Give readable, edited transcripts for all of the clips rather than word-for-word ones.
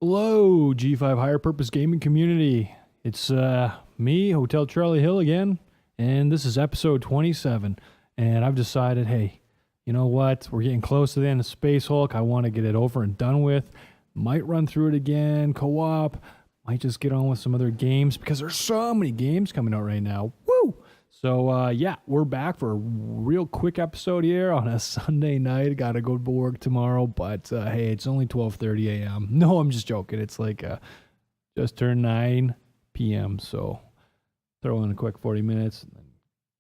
Hello, G5 Higher Purpose Gaming Community. It's me, HotelCharliHill again, and this is episode 27. And I've decided, hey, you know what? We're getting close to the end of Space Hulk. I want to get it over and done with. Might run through it again, co-op. Might just get on with some other games because there's so many games coming out right now. Woo! So, yeah, we're back for a real quick episode here on a Sunday night. Got to go to work tomorrow, but hey, it's only 12:30 a.m. No, I'm just joking. It's like just turned 9 p.m., so throw in a quick 40 minutes, and then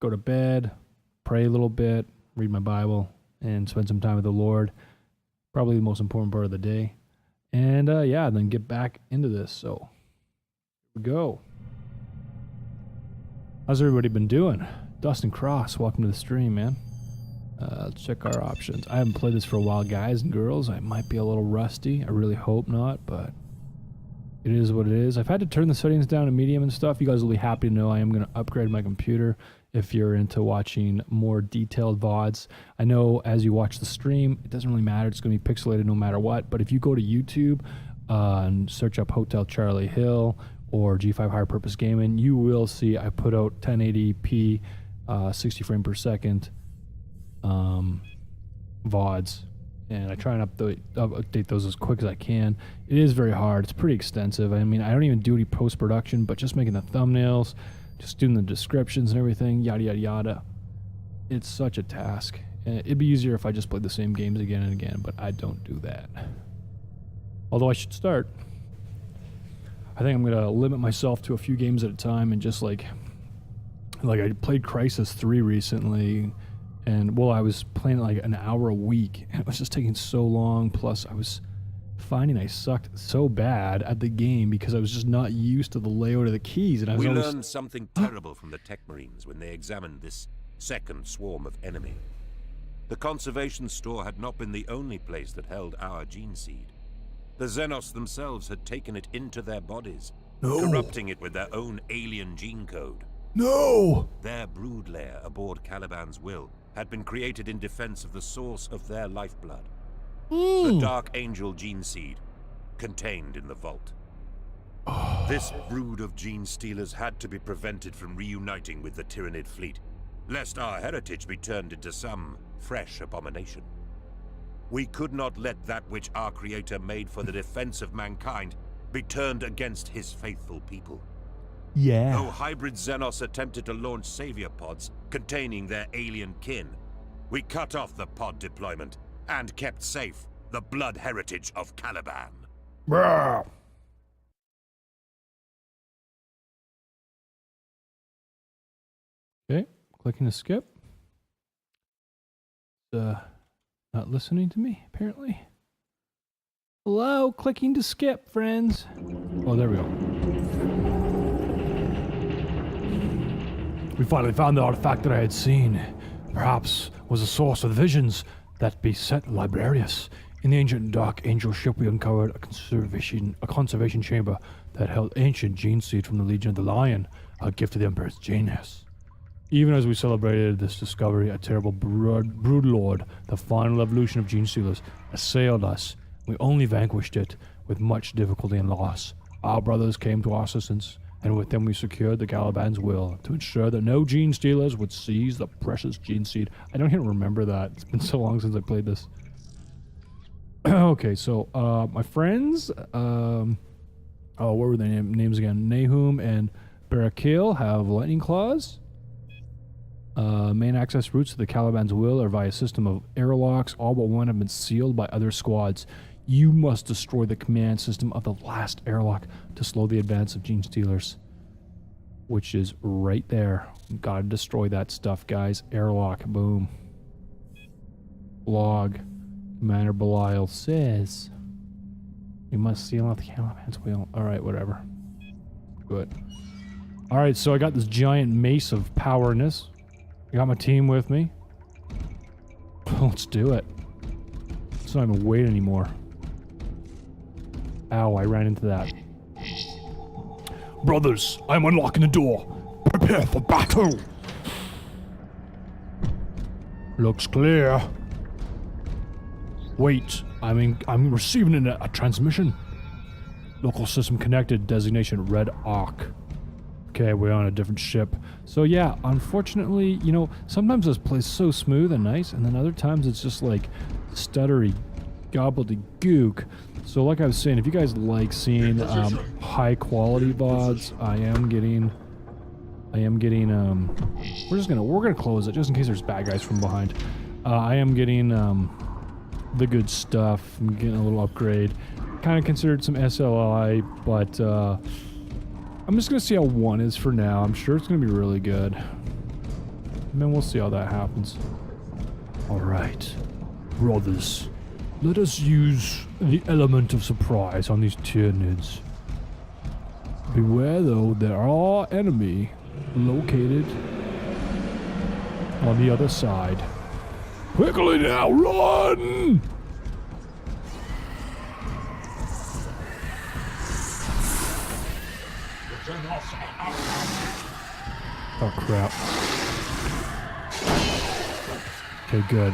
go to bed, pray a little bit, read my Bible, and spend some time with the Lord. Probably the most important part of the day. And, yeah, then get back into this, so here we go. How's everybody been doing? Dustin Cross, welcome to the stream, man. Let's check our options. I haven't played this for a while, guys and girls. I might be a little rusty. I really hope not, but it is what it is. I've had to turn the settings down to medium and stuff. You guys will be happy to know I am going to upgrade my computer if you're into watching more detailed VODs. I know as you watch the stream, it doesn't really matter. It's going to be pixelated no matter what. But if you go to YouTube and search up HotelCharliHill or G5 Higher Purpose Gaming, you will see I put out 1080p, 60 frame per second VODs, and I try and update those as quick as I can. It is very hard. It's pretty extensive. I mean, I don't even do any post-production, but just making the thumbnails, just doing the descriptions and everything, yada, yada, yada. It's such a task. And it'd be easier if I just played the same games again and again, but I don't do that. Although I should start. I think I'm going to limit myself to a few games at a time and just like I played Crisis 3 recently, and well, I was playing like an hour a week, and it was just taking so long. Plus I was finding I sucked so bad at the game because I was just not used to the layout of the keys. And we learned something terrible from the Tech Marines when they examined this second swarm of enemy. The conservation store had not been the only place that held our gene seed. The Xenos themselves had taken it into their bodies, corrupting it with their own alien gene code. No! Their brood lair aboard Caliban's will had been created in defense of the source of their lifeblood. The Dark Angel gene seed, contained in the vault. This brood of gene stealers had to be prevented from reuniting with the Tyranid fleet, lest our heritage be turned into some fresh abomination. We could not let that which our Creator made for the defense of mankind be turned against his faithful people. Yeah. Though hybrid Xenos attempted to launch savior pods containing their alien kin, we cut off the pod deployment and kept safe the blood heritage of Caliban. Bruh. Okay, clicking to skip. Not listening to me, apparently. Hello, clicking to skip, friends. Oh, there we go. We finally found the artifact that I had seen. Perhaps was a source of visions that beset Librarius. In the ancient Dark Angel ship, we uncovered a conservation chamber that held ancient gene seed from the Legion of the Lion, a gift of the Emperor's genius. Even as we celebrated this discovery, a terrible brood lord, the final evolution of gene stealers, assailed us. We only vanquished it with much difficulty and loss. Our brothers came to our assistance, and with them we secured the Caliban's will to ensure that no gene stealers would seize the precious gene seed. I don't even remember that. It's been so long since I played this. Okay, so my friends, what were their names again? Nahum and Barakil have lightning claws. Main access routes to the Caliban's will are via a system of airlocks. All but one have been sealed by other squads. You must destroy the command system of the last airlock to slow the advance of gene stealers, which is right there. Gotta destroy that stuff, guys. Airlock, boom. Log. Commander Belial says we must seal out the Caliban's will. Alright, whatever. Good. Alright, so I got this giant mace of powerness. I got my team with me. Let's do it. Let's not even wait anymore. Ow, I ran into that. Brothers, I'm unlocking the door. Prepare for battle. Looks clear. Wait, I'm receiving a transmission. Local system connected. Designation Red Ark. Okay, we're on a different ship. So yeah, unfortunately, you know, sometimes this plays so smooth and nice, and then other times it's just like stuttery gobbledygook. So like I was saying, if you guys like seeing high quality VODs, we're gonna close it just in case there's bad guys from behind. I am getting the good stuff. I'm getting a little upgrade. Kind of considered some SLI, but I'm just gonna see how 1 is for now. I'm sure it's gonna be really good. And then we'll see how that happens. Alright. Brothers, let us use the element of surprise on these Tyranids. Beware though, there are enemy located on the other side. Quickly now, run! Oh crap. Okay, good.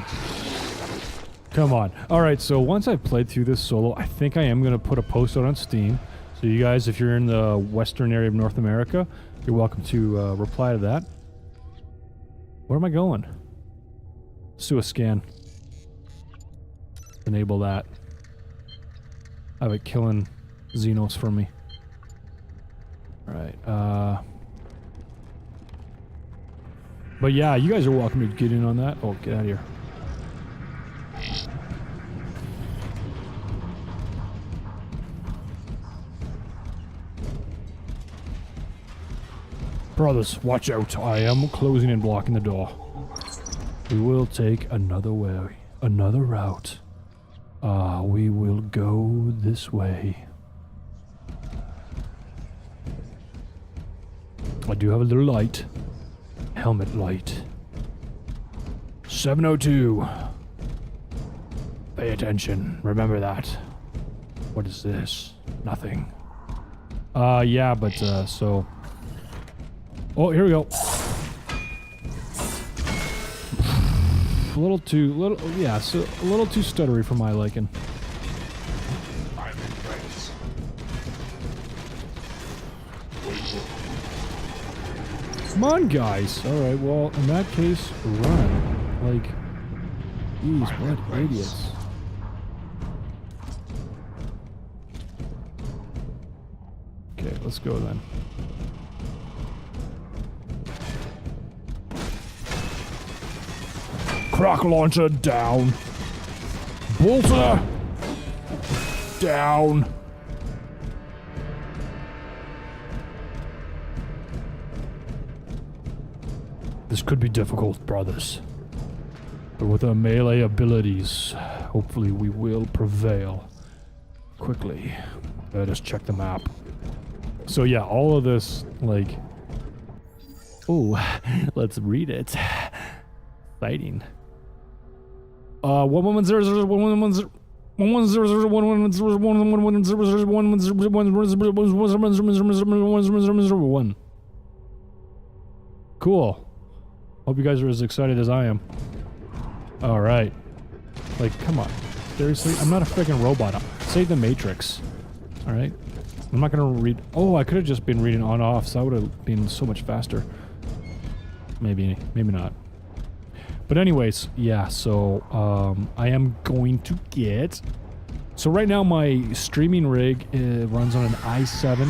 Come on. Alright, so once I've played through this solo, I think I am going to put a post out on Steam. So you guys, if you're in the western area of North America, you're welcome to reply to that. Where am I going? Let's do a scan. Enable that. I have it killing Xenos for me. Alright, but yeah, you guys are welcome to get in on that. Oh, get out of here. Brothers, watch out. I am closing and blocking the door. We will take another way, another route. We will go this way. I do have a little light. Helmet light. 702. Pay attention. Remember that. What is this? Nothing. Yeah, but, so... Oh, here we go. A little too stuttery for my liking. Come on, guys. Alright, well, in that case, run. Like, geez, what idiots. Okay, let's go then. Croc launcher down. Bolter down. This could be difficult, brothers. But with our melee abilities, hopefully we will prevail. Quickly. Let us check the map. So yeah, all of this, like... Oh, let's read it. Fighting. 1. Cool. Hope you guys are as excited as I am. Alright. Like, come on. Seriously? I'm not a freaking robot. Save the Matrix. Alright? I'm not gonna read... Oh, I could have just been reading on-off, so that would have been so much faster. Maybe not. But anyways, yeah, so, I am going to get... So right now my streaming rig runs on an i7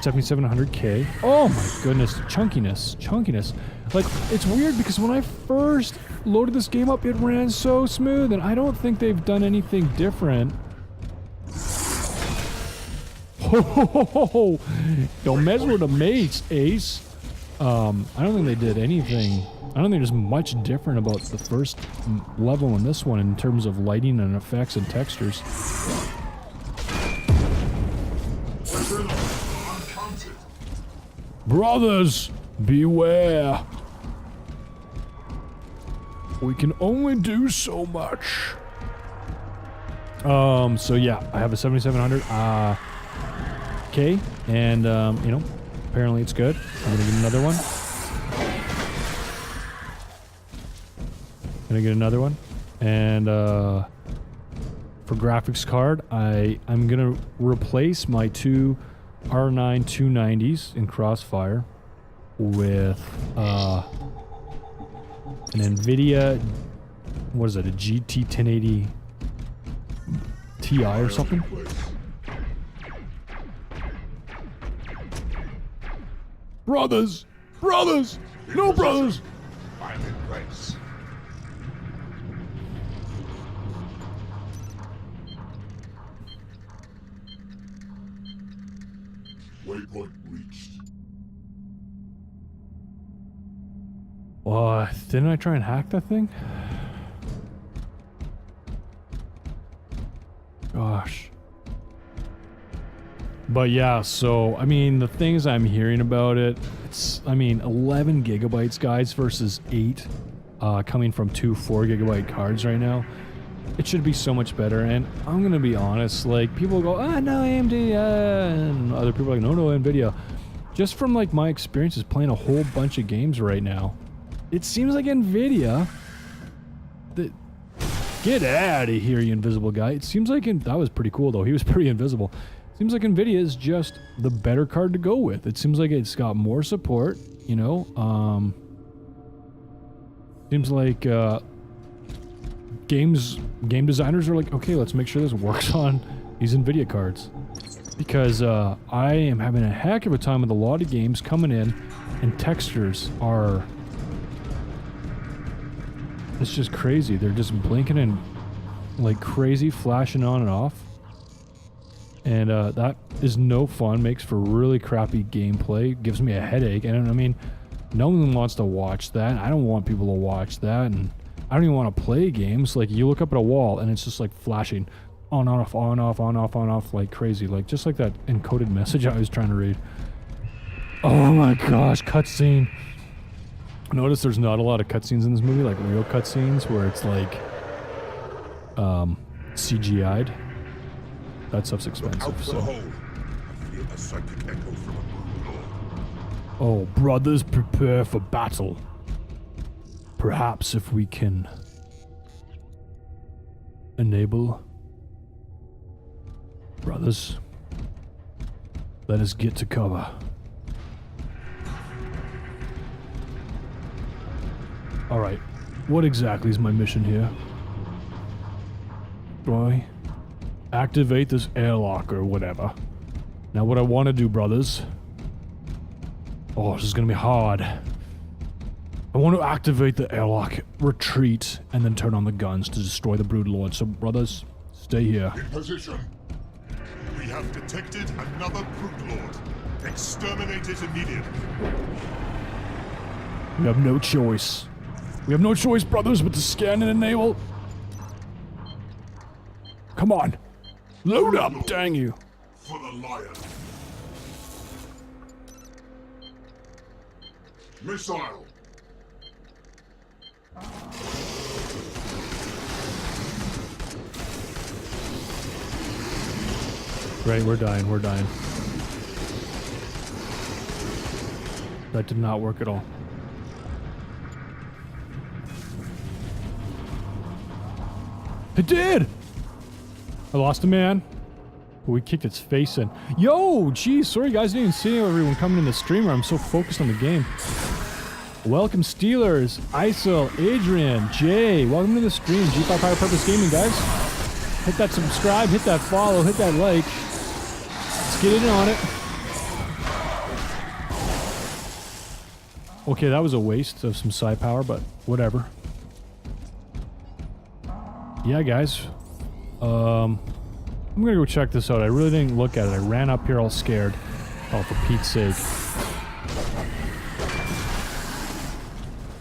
7700K. Oh my goodness, chunkiness. Like, it's weird because when I first loaded this game up, it ran so smooth, and I don't think they've done anything different. Ho! Don't mess with the mates, Ace. I don't think they did anything. I don't think there's much different about the first level and this one in terms of lighting and effects and textures. Brothers, beware. We can only do so much. So yeah, I have a 7700 K, and you know, apparently it's good. I'm gonna get another one. And for graphics card, I'm gonna replace my two R9 290s in Crossfire with an NVIDIA, what is it, a GT 1080 Ti or something? Brothers! Brothers! No brothers! I'm in place. Waypoint reached. Didn't I try and hack that thing? Gosh. But yeah, so, I mean, the things I'm hearing about it, it's, I mean, 11 gigabytes, guys, versus 8 coming from two 4 gigabyte cards right now. It should be so much better, and I'm gonna be honest, like, people go, no, AMD, and other people are like, no, NVIDIA. Just from, like, my experiences playing a whole bunch of games right now, it seems like NVIDIA, get out of here, you invisible guy. It seems like, that was pretty cool, though. He was pretty invisible. Seems like NVIDIA is just the better card to go with. It seems like it's got more support, you know. Seems like game designers are like, okay, let's make sure this works on these NVIDIA cards. Because I am having a heck of a time with a lot of games coming in, and textures are... It's just crazy. They're just blinking and like crazy, flashing on and off. And that is no fun. Makes for really crappy gameplay. Gives me a headache. And I mean, no one wants to watch that. I don't want people to watch that. And I don't even want to play games. Like, you look up at a wall and it's just like flashing on, off, on, off, on, off, on, off, like crazy. Like, just like that encoded message I was trying to read. Oh my gosh, cutscene. Notice there's not a lot of cutscenes in this movie, like real cutscenes where it's like CGI'd. That stuff's expensive, so. I feel a psychic echo from a brood lord. Oh, brothers, prepare for battle. Perhaps if we can enable. Brothers, let us get to cover. Alright, what exactly is my mission here? Boy, activate this airlock or whatever. Now what I want to do, brothers... Oh, this is gonna be hard. I want to activate the airlock, retreat, and then turn on the guns to destroy the Brood Lord. So, brothers, stay here. In position. We have detected another Brood Lord. Exterminate it immediately. We have no choice. We have no choice, brothers, but to scan and enable. Come on. Load up, dang you. For the lion. Missile. Right, we're dying, we're dying. That did not work at all. It did! I lost a man, but we kicked its face in. Yo, geez, sorry guys, I didn't even see everyone coming in the streamer. I'm so focused on the game. Welcome Steelers, Isel, Adrian, Jay. Welcome to the stream, G5 Higher Purpose Gaming, guys. Hit that subscribe, hit that follow, hit that like. Let's get in on it. Okay, that was a waste of some psi power, but whatever. Yeah, guys. I'm gonna go check this out. I really didn't look at it. I ran up here all scared. Oh, for Pete's sake.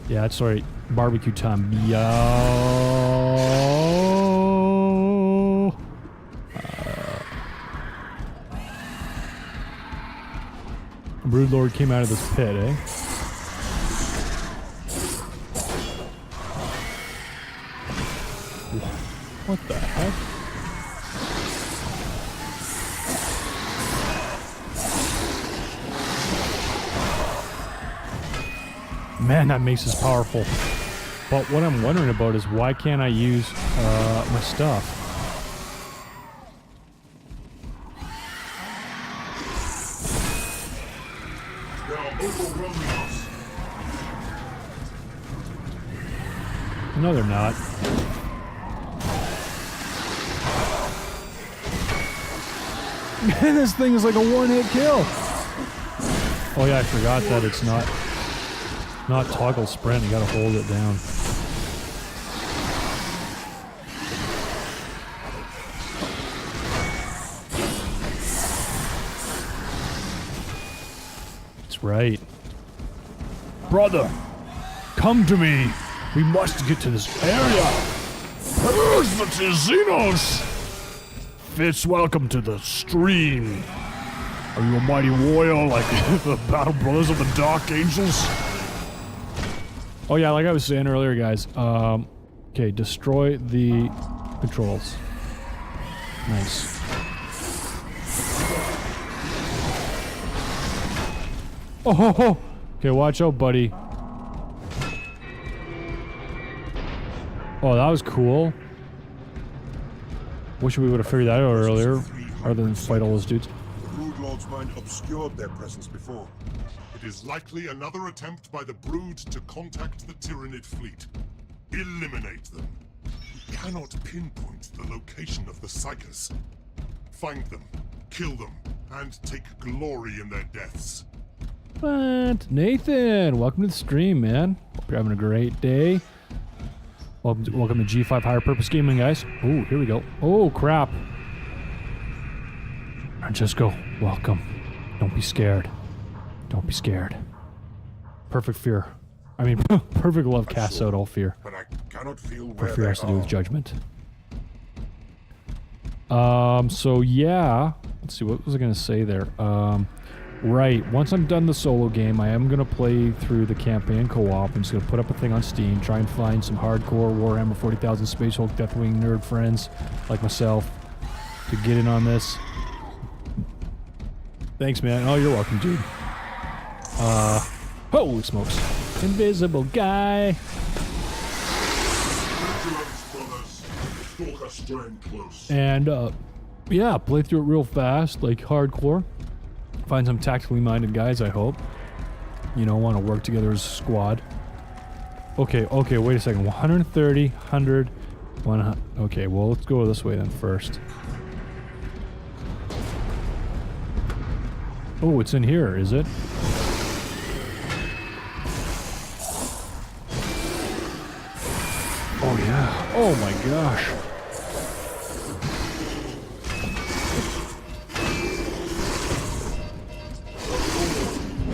Yeah, that's right. Barbecue time. Yo. Brood Lord came out of this pit, eh? What the heck? Man, that mace is powerful. But what I'm wondering about is why can't I use my stuff? No, they're not. This thing is like a one-hit kill. Oh yeah, I forgot that it's not toggle sprint. You gotta hold it down. That's right. Brother, come to me. We must get to this area. Perfect, Xenos. Fitz, welcome to the stream. Are you a mighty warrior like the Battle Brothers of the Dark Angels? Oh yeah, like I was saying earlier, guys. Okay, destroy the controls. Nice. Oh, ho, ho. Okay, watch out, buddy. Oh, that was cool. Wish we would have figured that out earlier, rather than fight all those dudes. The Brood Lord's mind obscured their presence before. It is likely another attempt by the Brood to contact the Tyranid fleet. Eliminate them. We cannot pinpoint the location of the Psychers. Find them, kill them, and take glory in their deaths. But Nathan, welcome to the stream, man. Hope you're having a great day. Welcome to G5 Higher Purpose Gaming, guys. Oh, here we go. Oh, crap. Francesco, welcome. Don't be scared. Don't be scared. Perfect fear. I mean, perfect love casts out all fear. But I cannot feel where Perfect fear they has to do with are. judgment. So yeah. Let's see, what was I gonna say there? Right, once I'm done the solo game, I am going to play through the campaign co-op. I'm just going to put up a thing on Steam, try and find some hardcore Warhammer 40,000 Space Hulk Deathwing nerd friends like myself to get in on this. Thanks, man. Oh, you're welcome, dude. Holy smokes. Invisible guy. And, yeah, play through it real fast, like hardcore. Find some tactically minded guys, I hope. You know, want to work together as a squad. Okay, wait a second. 130, 100, 100. Okay, well, let's go this way then first. Oh, it's in here, is it? Oh, yeah. Oh, my gosh.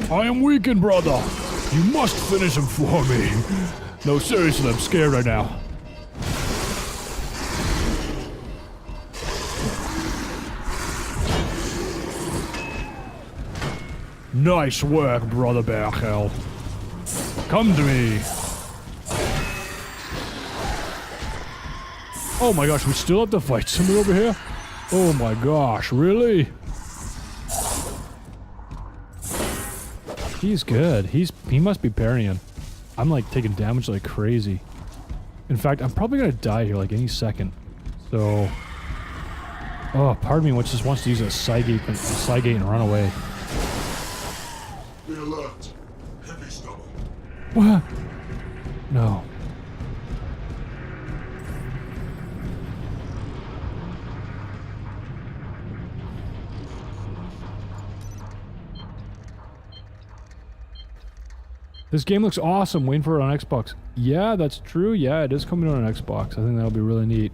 I am weakened, brother. You must finish him for me. No, seriously, I'm scared right now. Nice work, brother Bearhell. Come to me. Oh my gosh, we still have to fight somebody over here? Oh my gosh, really? He's good. He must be parrying. I'm like taking damage like crazy. In fact, I'm probably gonna die here like any second. So, oh, pardon me, which just wants to use a side gate and run away. Be alert. Heavy stubble. What? No. This game looks awesome. Waiting for it on Xbox. Yeah, that's true. Yeah, it is coming out on Xbox. I think that'll be really neat.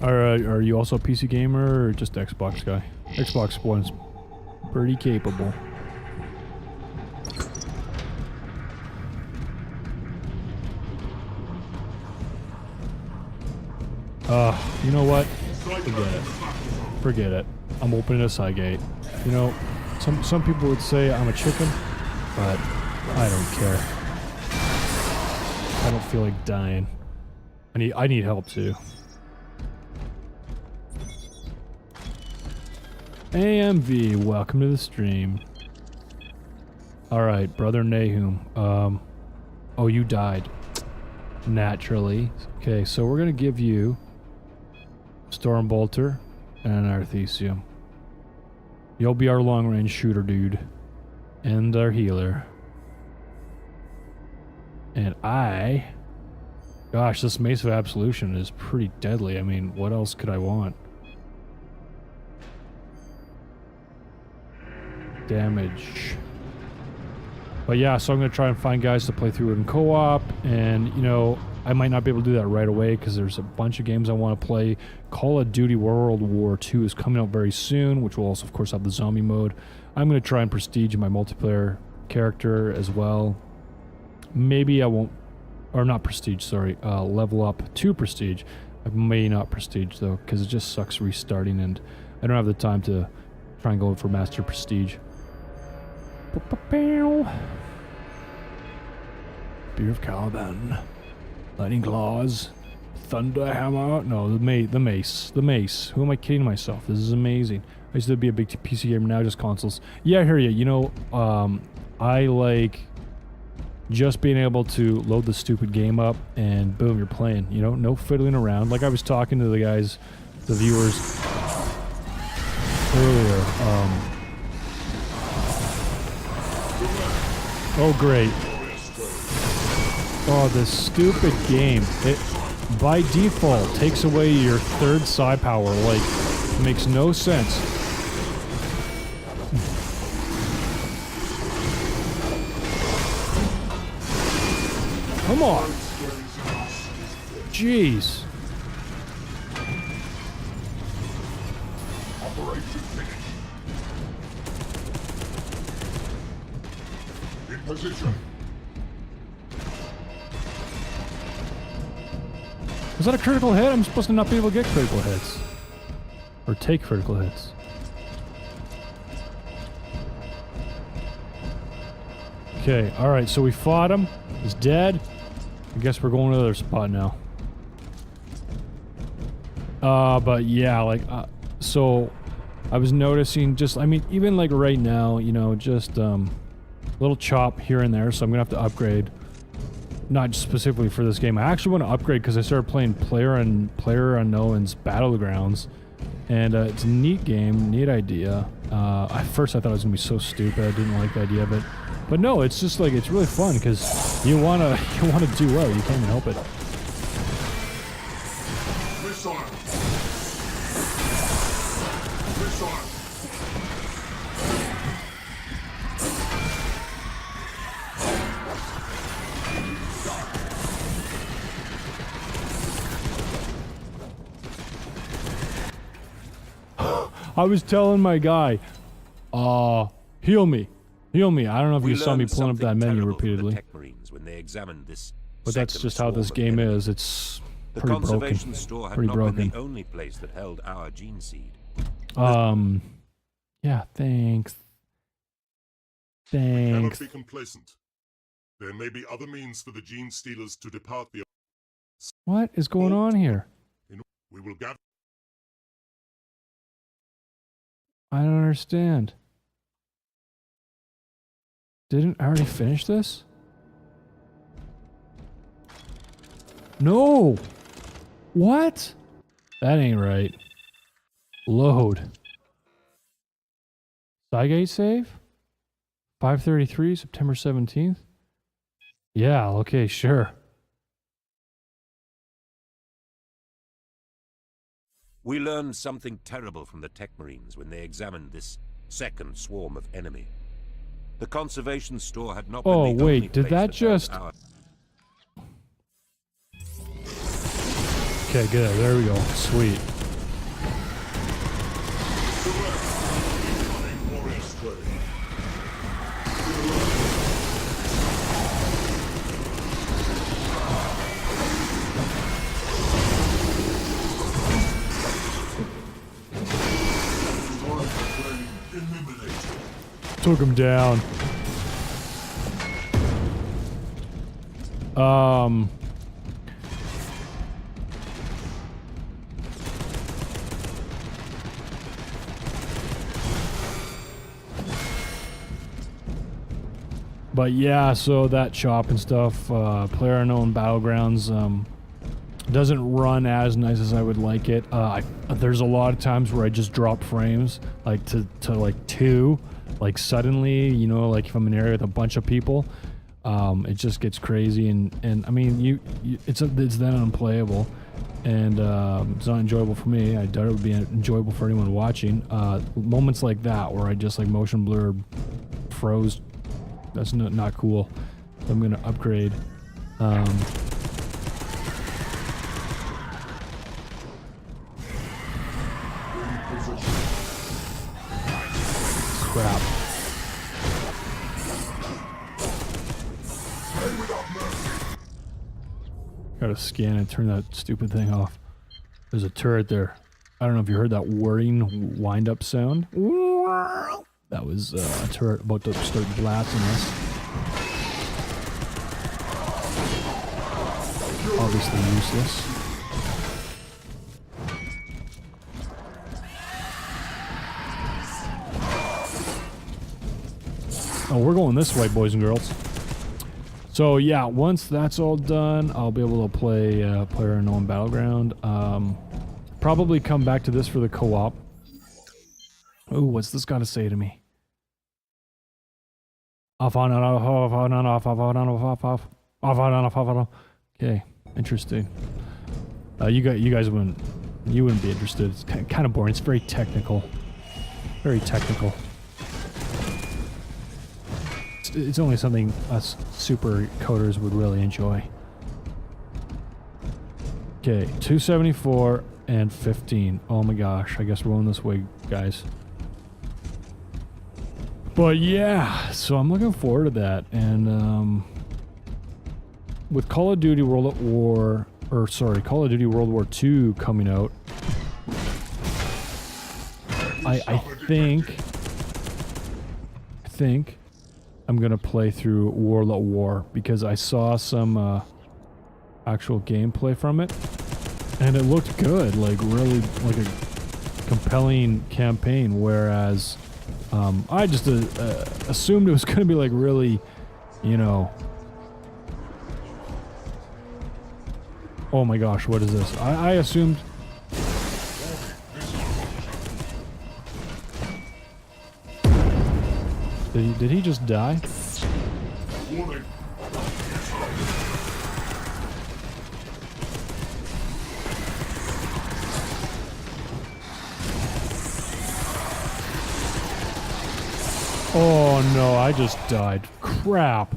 Are you also a PC gamer or just Xbox guy? Xbox One's pretty capable. You know what? Forget it. Forget it. I'm opening a side gate. You know, some people would say I'm a chicken. But I don't care. I don't feel like dying. I need help too. AMV, welcome to the stream. Alright, brother Nahum. Oh, you died. Naturally. Okay, so we're gonna give you Stormbolter and an Arthesium. You'll be our long-range shooter, dude. And our healer. And I Gosh, this Mace of Absolution is pretty deadly. I mean, what else could I want? Damage. But yeah, so I'm going to try and find guys to play through it in co-op, and, you know, I might not be able to do that right away because there's a bunch of games I want to play. Call of Duty World War II is coming out very soon, which will also, of course, have the zombie mode. I'm going to try and prestige my multiplayer character as well. Maybe I won't, or not prestige, sorry, level up to prestige. I may not prestige though, because it just sucks restarting, and I don't have the time to try and go for master prestige. Beer of Caliban, Lightning Claws, Thunder Hammer. No, the mace. Who am I kidding myself? This is amazing. I used to be a big PC gamer, now just consoles. Yeah, I hear you. You know, I like just being able to load the stupid game up and boom, you're playing. You know, no fiddling around. Like I was talking to the guys, the viewers earlier. Oh great. Oh, this stupid game. It by default takes away your third psi power. Like, it makes no sense. Come on. Jeez. Operation finished. In position. Was that a critical hit? I'm supposed to not be able to get critical hits. Or take critical hits. Okay, alright, so we fought him. He's dead. I guess we're going to the other spot now. But yeah, like, so I was noticing just, I mean, even like right now, you know, just, little chop here and there, so I'm gonna have to upgrade. Not specifically for this game. I actually want to upgrade because I started playing PlayerUnknown's Battlegrounds, and it's a neat game, neat idea. At first I thought it was gonna be so stupid. I didn't like the idea of it, but no, it's just like it's really fun because you wanna do well. You can't even help it. Missile. Missile. I was telling my guy, heal me. Heal me. I don't know if you saw me pulling up that menu repeatedly. When they examined this But that's just how this game is. It's pretty broken. The conservation store had not been the only place that held our gene seed. Yeah, thanks. We cannot Thanks. be complacent. There may be other means for the gene stealers to depart the... What is going on here? We will gather... I don't understand. Didn't I already finish this? No! What? That ain't right. Load. Cygate save? 5:33, September 17th? Yeah, okay, sure. We learned something terrible from the Tech Marines when they examined this second swarm of enemy. The conservation store had not been the only wait, did place that held just... our... Okay, good, there we go. Sweet. Took him down. But yeah, so that chop and stuff, PlayerUnknown Battlegrounds, doesn't run as nice as I would like it. There's a lot of times where I just drop frames, like to like 2, like suddenly, you know, like if I'm in an area with a bunch of people. it just gets crazy, and I mean, it's then unplayable, and it's not enjoyable for me. I doubt it would be enjoyable for anyone watching. Moments like that where I just like motion blur, froze. That's not cool. I'm gonna upgrade. Crap. Gotta scan and turn that stupid thing off. There's a turret there. I don't know if you heard that whirring wind-up sound. That was a turret about to start blasting us. Obviously useless. Oh, we're going this way, boys and girls. So yeah, once that's all done, I'll be able to play PlayerUnknown Battleground. Probably come back to this for the co-op. Ooh, what's this got to say to me? Off on off off on off off on off off off off on off off on. Okay, interesting. You guys wouldn't be interested. It's kind of boring. It's very technical. Very technical. It's only something us super coders would really enjoy. Okay, 274 and 15. Oh my gosh, I guess we're going this way, guys. But yeah, so I'm looking forward to that. And with Call of Duty Call of Duty World War II coming out, I think I'm gonna play through World at War because I saw some actual gameplay from it, and it looked good, like really like a compelling campaign. Whereas I just assumed it was gonna be like really, you know. Oh my gosh, what is this? I assumed. Did he just die? Oh no, I just died. Crap.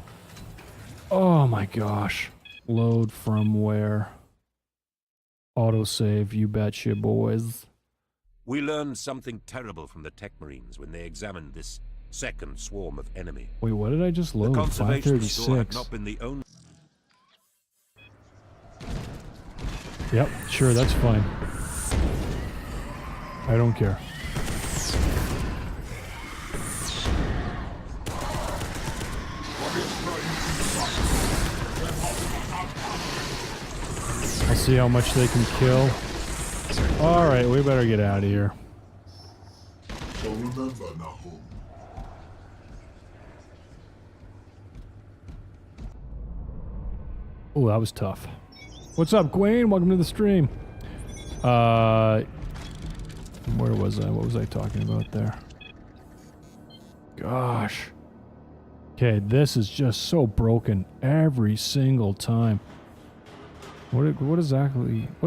Oh my gosh. Load from where? Autosave, you betcha, boys. We learned something terrible from the Tech Marines when they examined this second swarm of enemy. Wait, what did I just load? The conservation store had 536. not been the only. Yep, sure, that's fine. I don't care. I'll see how much they can kill. Alright, we better get out of here. So remember, Nahum. Oh, that was tough. What's up, Gwaine? Welcome to the stream. Where was I? What was I talking about there? Gosh. Okay, this is just so broken every single time. What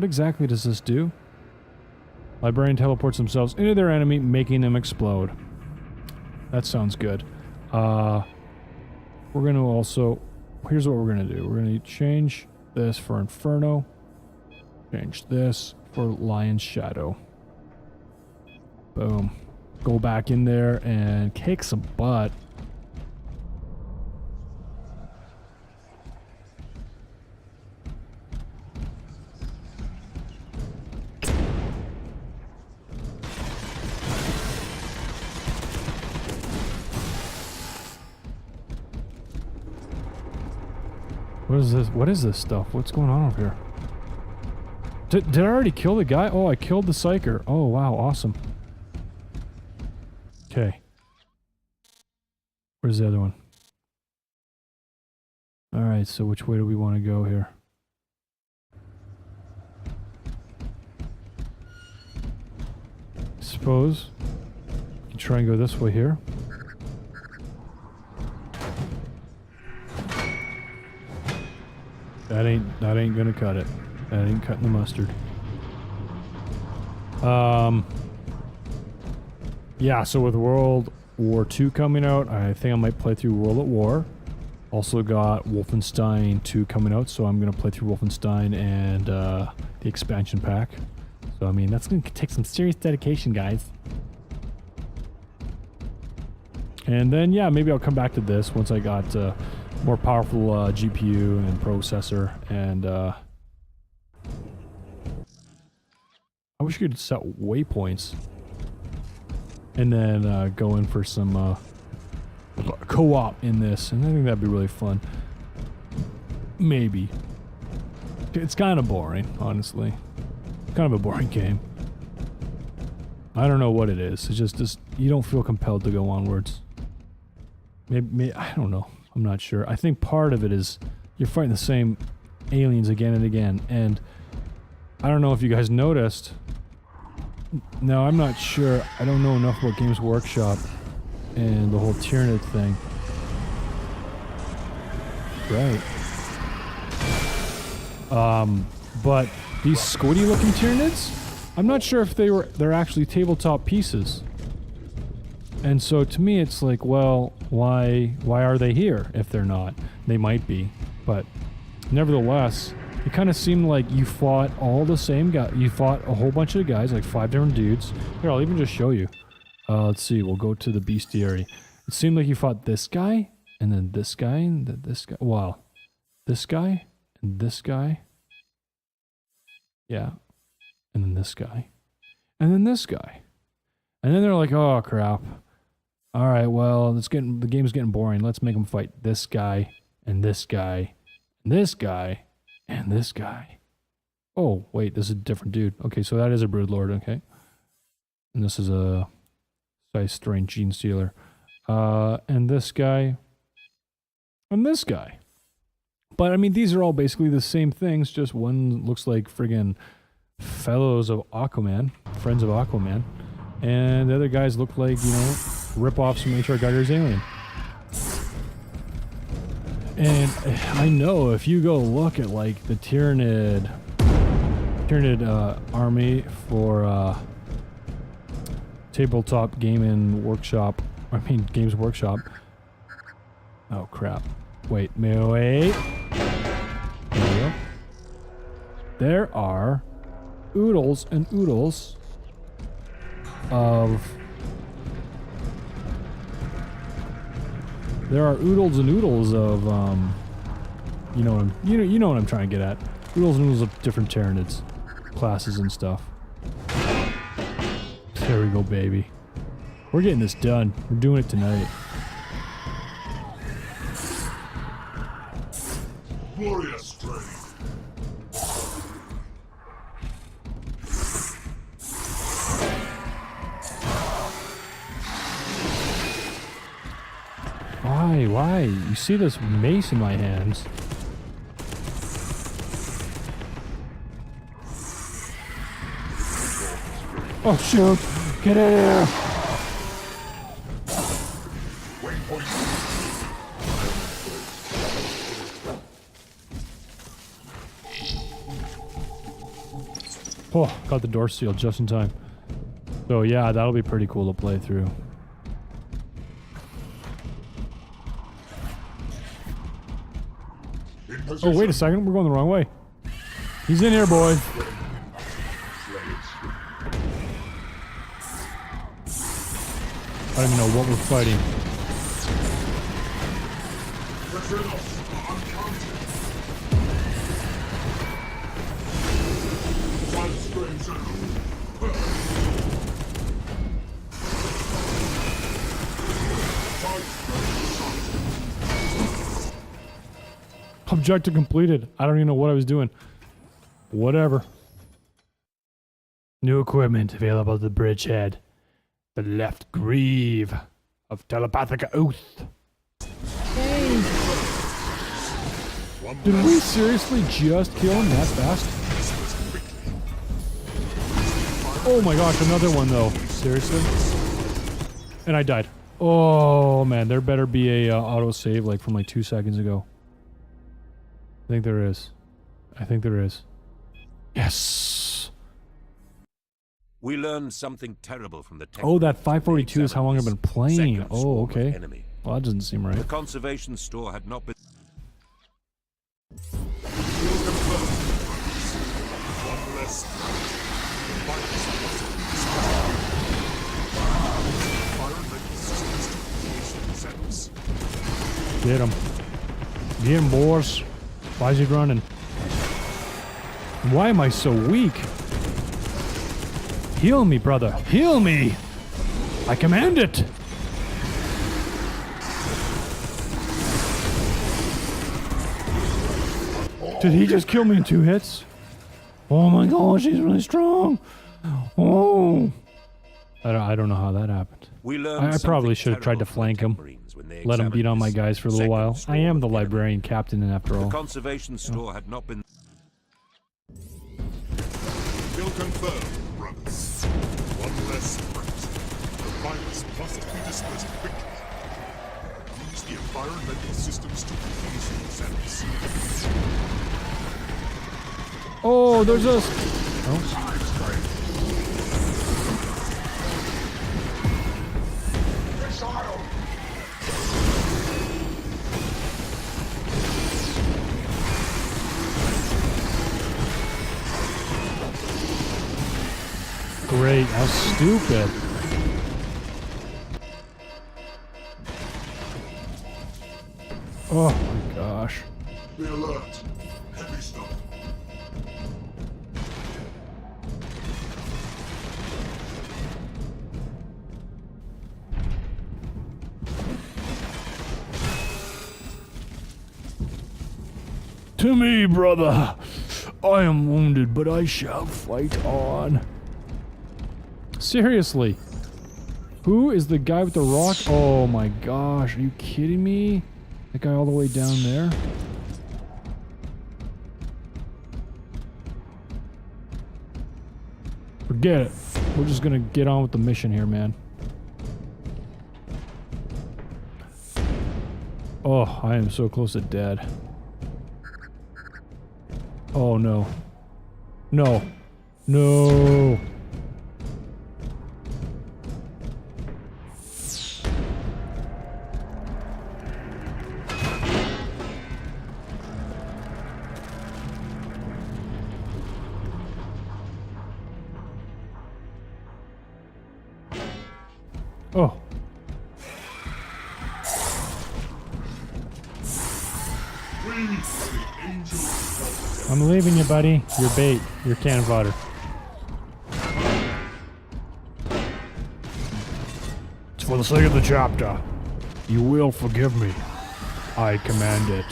exactly does this do? Librarian teleports themselves into their enemy, making them explode. That sounds good. We're gonna also... Here's what we're gonna do. We're gonna change this for Inferno. Change this for Lion's Shadow. Boom. Go back in there and kick some butt. What is this? What is this stuff? What's going on over here? Did I already kill the guy? Oh, I killed the psyker. Oh, wow. Awesome. Okay. Where's the other one? Alright, so which way do we want to go here? Suppose we can try and go this way here. That ain't gonna cut it. That ain't cutting the mustard. Yeah, so with World War II coming out, I think I might play through World at War. Also got Wolfenstein 2 coming out, so I'm gonna play through Wolfenstein and the expansion pack. So I mean, that's gonna take some serious dedication, guys. And then yeah, maybe I'll come back to this once I got more powerful GPU and processor. And I wish you could set waypoints. And then go in for some co-op in this, and I think that'd be really fun. Maybe. It's kind of boring, honestly. Kind of a boring game. I don't know what it is. It's just you don't feel compelled to go onwards. Maybe I don't know. I'm not sure. I think part of it is you're fighting the same aliens again and again, and I don't know if you guys noticed. No, I'm not sure. I don't know enough about Games Workshop and the whole Tyranid thing. Right. But these squiddy looking Tyranids, I'm not sure if they're actually tabletop pieces. And so to me it's like, well, why are they here if they're not? They might be, but nevertheless, it kind of seemed like you fought all the same guy. You fought a whole bunch of guys, like 5 different dudes. Here, I'll even just show you. Let's see, we'll go to the bestiary. It seemed like you fought this guy, and then this guy, and then this guy. Wow. This guy, and this guy. Yeah. And then this guy. And then this guy. And then they're like, oh crap. Alright, well, the game's getting boring. Let's make them fight this guy, and this guy, and this guy, and this guy. Oh, wait, this is a different dude. Okay, so that is a Broodlord, okay. And this is a size strange gene stealer. And this guy. And this guy. But, I mean, these are all basically the same things, just one looks like friggin' fellows of Aquaman, friends of Aquaman. And the other guys look like, you know, rip-offs from H.R. Geiger's Alien. And I know if you go look at like the Tyranid army for tabletop gaming workshop, Games Workshop. Oh crap! Wait. There we go. There are oodles and oodles of. There are oodles and oodles of, you know what I'm trying to get at. Oodles and oodles of different Tyranids, classes and stuff. There we go, baby. We're getting this done. We're doing it tonight. Warrior strength. Why? You see this mace in my hands. Oh shoot! Get in here! Oh, got the door sealed just in time. So yeah, that'll be pretty cool to play through. Oh, wait a second. We're going the wrong way. He's in here, boy. I don't even know what we're fighting. Objective completed. I don't even know what I was doing. Whatever. New equipment available at the bridgehead. The left greave of telepathic oath. Hey. Did we seriously just kill him that fast? Oh my gosh, another one though. Seriously? And I died. Oh man, there better be a auto save like from like 2 seconds ago. I think there is. I think there is. Yes! We learned something terrible from the tech. Oh, that 542 is how long I've been playing. second Oh, swarm of okay. enemy. Well, that doesn't seem The right. conservation store had not been... One less. Get him. Get him, boys. Why is he running? Why am I so weak? Heal me, brother. Heal me! I command it! Did he just kill me in 2 hits? Oh my gosh, he's really strong! Oh! I don't know how that happened. We learned I probably something should have tried to terrible from the flank him. Marines when they Let him beat examined on my this guys for a little second while. I swarm am of the enemy. librarian captain after The all. conservation store had not been... Kill confirmed, brothers. One less threat. The virus must be dispersed quickly. Use the environmental systems to defuse themselves. Oh, there's a... Oh. Great, how stupid. Oh my gosh. Be alert. Heavy stuff. To me, brother. I am wounded, but I shall fight on. Seriously. Who is the guy with the rock? Oh my gosh, are you kidding me? That guy all the way down there? Forget it. We're just gonna get on with the mission here, man. Oh, I am so close to dead. Oh no. No. No. Oh. I'm leaving you, buddy. You're bait. You're cannon fodder. It's for the sake of the chapter. You will forgive me. I command it.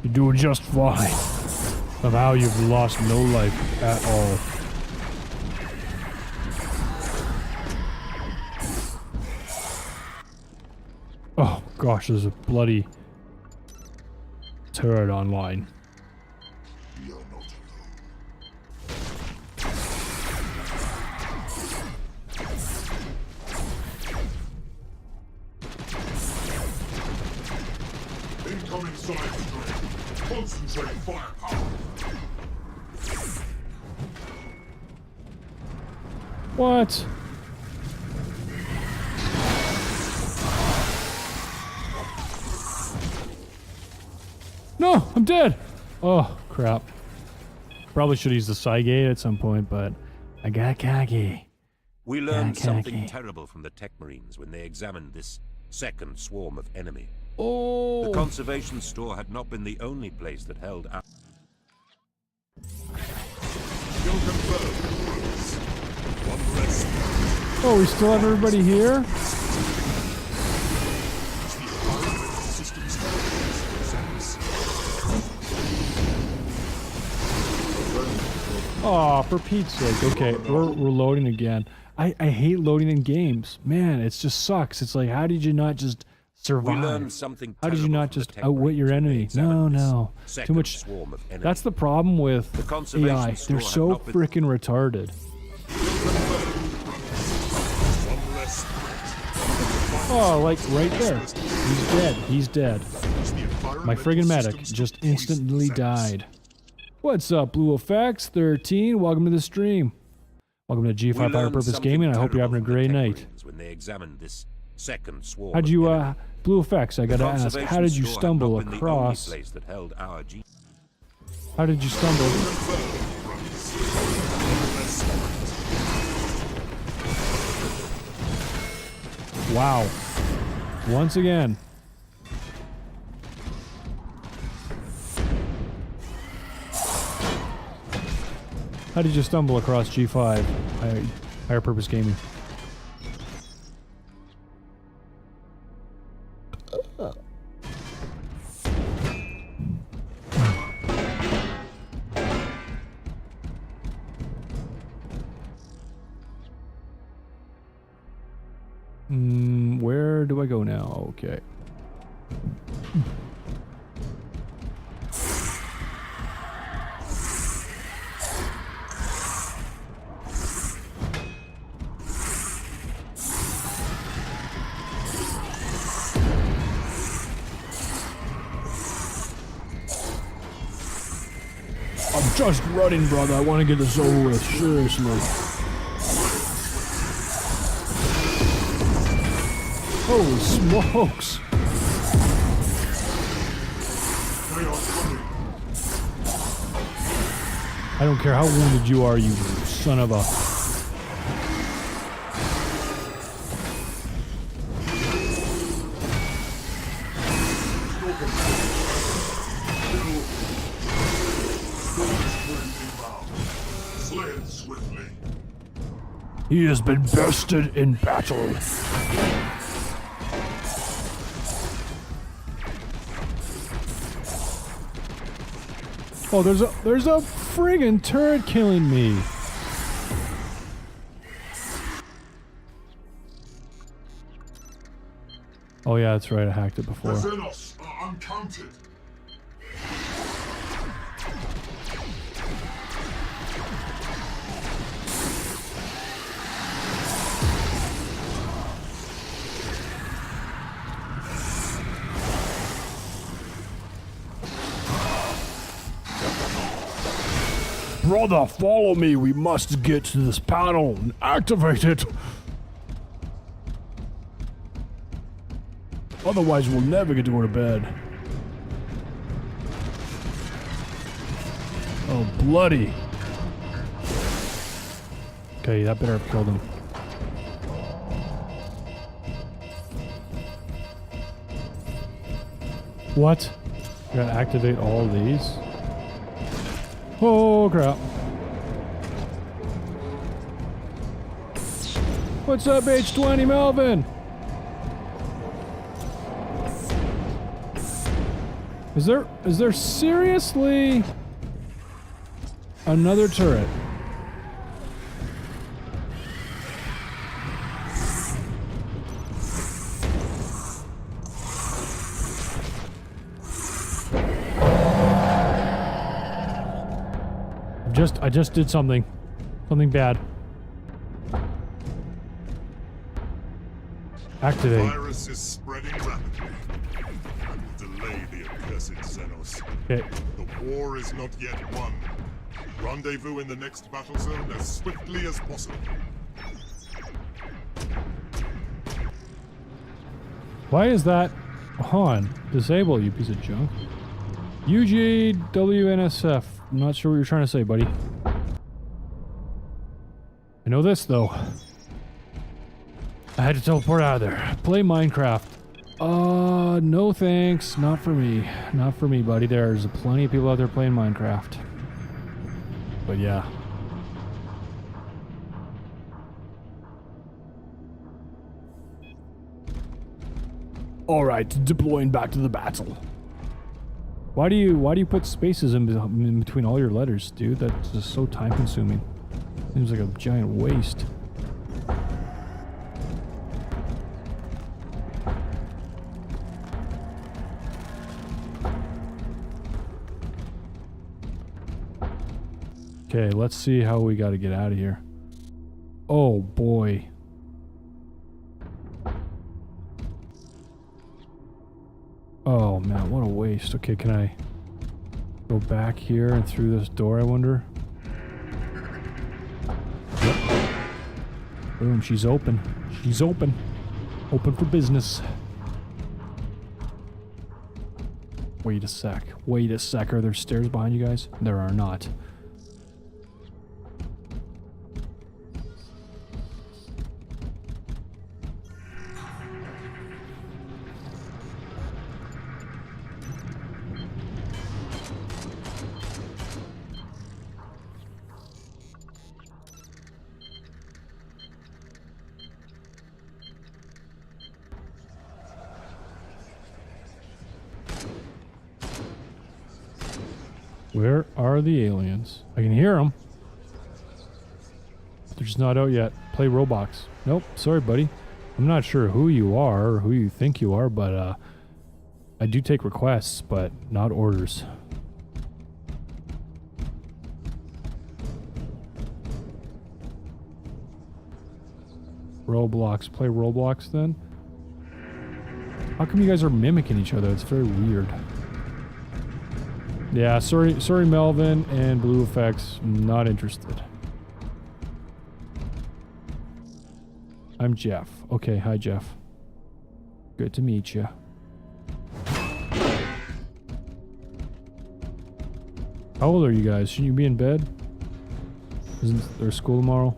You're doing just fine. Somehow you've lost no life at all. Oh gosh, there's a bloody turret online. You're not alone. Incoming science train. Concentrate firepower. What? No, I'm dead. Oh, crap. Probably should use the Cygate at some point, but I got cocky. We learned something cocky. terrible from the Tech Marines when they examined this second swarm of enemy. Oh. The conservation store had not been the only place that held out. Kill confirmed, brothers. One less. Oh, we still have everybody here? Use the environmental systems to defuse themselves. Oh, for Pete's sake. Okay, we're loading again. I hate loading in games. Man, it just sucks. It's like, how did you not just We learned Survive. something How did you terrible not from the just tech outwit your brains when they enemy? examined this No. Too second much. swarm of enemies. That's the problem with The conservation AI. store They're had so not been- freaking retarded. One less threat. Oh, like right there. He's dead. He's dead. My friggin' medic just instantly died. What's up, Blue Effects 13? Welcome to the stream. Welcome to We G5 Higher learned Purpose something Gaming. I hope you're terrible having a from the great tech night. brains when they examined this second swarm How'd of you, enemies. Blue Effects, I gotta ask, Conservation how did you store had stumble not been the only across? place that held our How did you stumble? Wow. Once again. How did you stumble across G5 Higher Purpose Gaming? Where do I go now? Okay. I'm just running, brother. I want to get this over with. Seriously. Holy smokes! I don't care how wounded you are, you son of a... Slay it swiftly. He has been bested in battle. Oh, there's a friggin' turret killing me. Oh yeah, that's right. I hacked it before. Xenos are uncounted. Brother, follow me. We must get to this panel and activate it. Otherwise, we'll never get to go to bed. Oh, bloody. Okay, that better have killed him. What? I gotta activate all these? Oh, crap. What's up, H20 Melvin? Is there seriously another turret? I just did something bad. Activate. The virus is spreading rapidly and will delay the accursed Xenos. Okay. The war is not yet won. Rendezvous in the next battle zone as swiftly as possible. Why is that on? Disable, you piece of junk. UGWNSF. I'm not sure what you're trying to say, buddy. I know this, though. I had to teleport out of there. Play Minecraft. No thanks. Not for me. Not for me, buddy. There's plenty of people out there playing Minecraft. But yeah. Alright, deploying back to the battle. Why do you put spaces in between all your letters, dude? That's just so time consuming. Seems like a giant waste. Okay, let's see how we gotta get out of here. Oh boy. Oh man, what a waste. Okay, can I go back here and through this door, I wonder? Yep. Boom, she's open. She's open. Open for business. Wait a sec. Wait a sec. Are there stairs behind you guys? There are not. Where are the aliens? I can hear them. They're just not out yet. Play Roblox. Nope. Sorry, buddy. I'm not sure who you are or who you think you are, but I do take requests, but not orders. Roblox. Play Roblox then? How come you guys are mimicking each other? It's very weird. Yeah, sorry Melvin and Blue Effects, not interested. I'm Jeff. Okay, hi Jeff. Good to meet you. How old are you guys? Shouldn't you be in bed? Isn't there school tomorrow?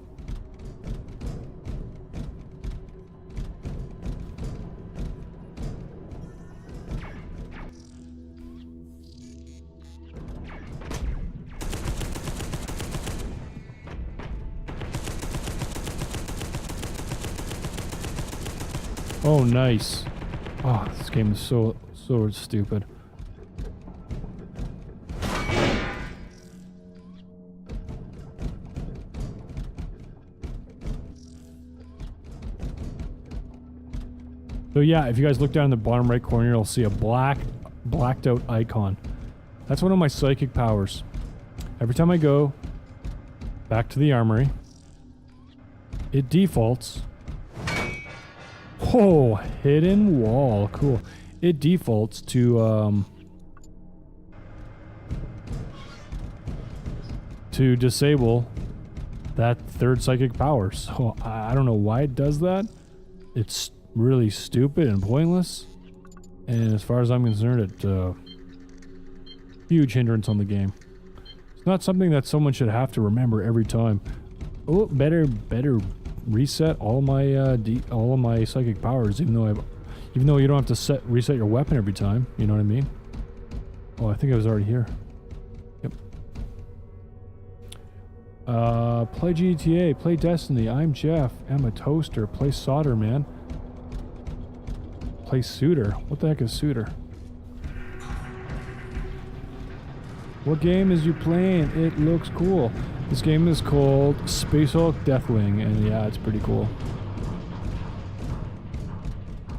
Oh, nice. Oh, this game is so stupid. So yeah, if you guys look down in the bottom right corner, you'll see a blacked out icon. That's one of my psychic powers. Every time I go back to the armory, it defaults. Oh, hidden wall. Cool. It defaults to disable that third psychic power. So I don't know why it does that. It's really stupid and pointless. And as far as I'm concerned, it huge hindrance on the game. It's not something that someone should have to remember every time. Oh, better reset all of my psychic powers, even though you don't have to reset your weapon every time. You know what I mean? Oh, I think I was already here. Yep. Play GTA, play Destiny. I'm Jeff. I'm a toaster. Play Solder, man. Play Suitor. What the heck is Suitor? What game is you playing? It looks cool. This game is called Space Hulk Deathwing, and yeah, it's pretty cool.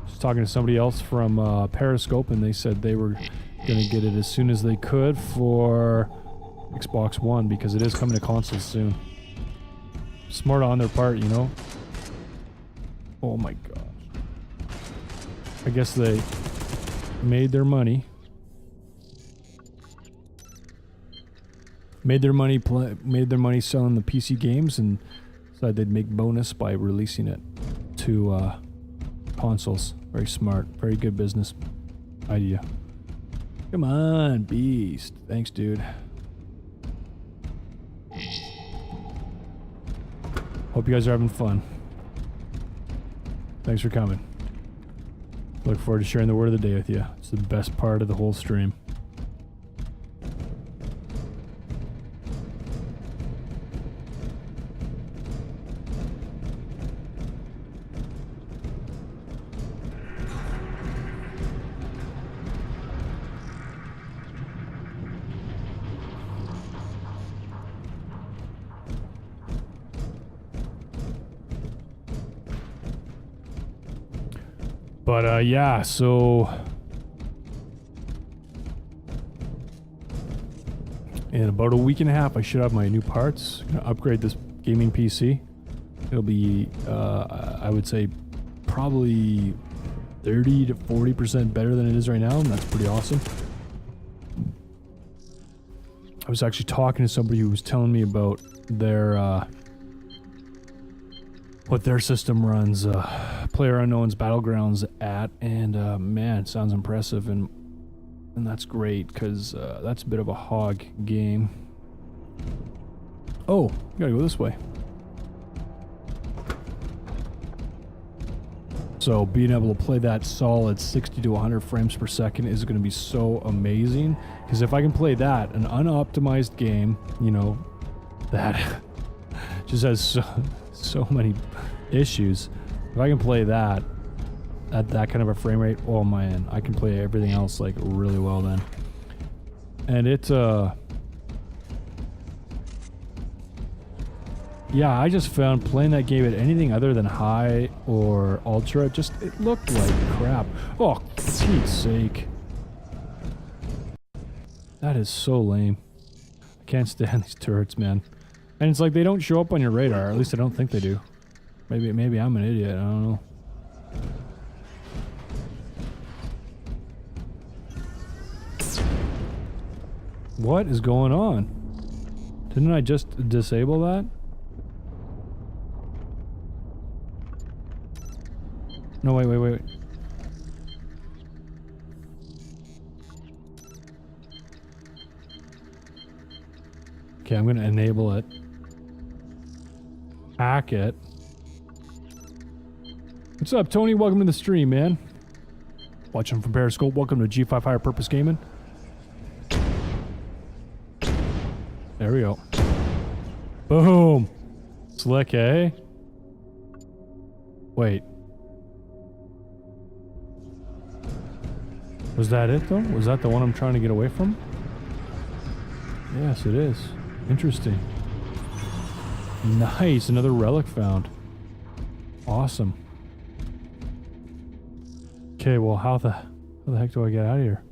Just talking to somebody else from Periscope, and they said they were gonna get it as soon as they could for Xbox One, because it is coming to consoles soon. Smart on their part, you know? Oh my gosh. I guess they made their money. Made their money selling the PC games, and decided they'd make bonus by releasing it to consoles. Very smart, very good business idea. Come on, Beast. Thanks, dude. Hope you guys are having fun. Thanks for coming. Look forward to sharing the word of the day with you. It's the best part of the whole stream. But yeah, so In about a week and a half, I should have my new parts. I'm gonna upgrade this gaming PC. It'll be, I would say, probably 30 to 40% better than it is right now, and that's pretty awesome. I was actually talking to somebody who was telling me about their, what their system runs, PlayerUnknown's Battlegrounds at, and man, it sounds impressive, and that's great, because that's a bit of a hog game. Oh, we gotta go this way. So being able to play that solid 60 to 100 frames per second is going to be so amazing. Because if I can play that, an unoptimized game, you know, that just has so many issues. If I can play that at that kind of a frame rate, oh man, I can play everything else like really well then. And it, yeah, I just found playing that game at anything other than high or ultra, it looked like crap. Oh, for Pete's sake. That is so lame. I can't stand these turrets, man. And it's like they don't show up on your radar, at least I don't think they do. Maybe I'm an idiot, I don't know. What is going on? Didn't I just disable that? No, wait. Okay, I'm gonna enable it. Hack it. What's up, Tony? Welcome to the stream, man. Watching from Periscope. Welcome to G5 Higher Purpose Gaming. There we go. Boom! Slick, eh? Wait. Was that it, though? Was that the one I'm trying to get away from? Yes, it is. Interesting. Nice, another relic found. Awesome. Okay, well, how the heck do I get out of here?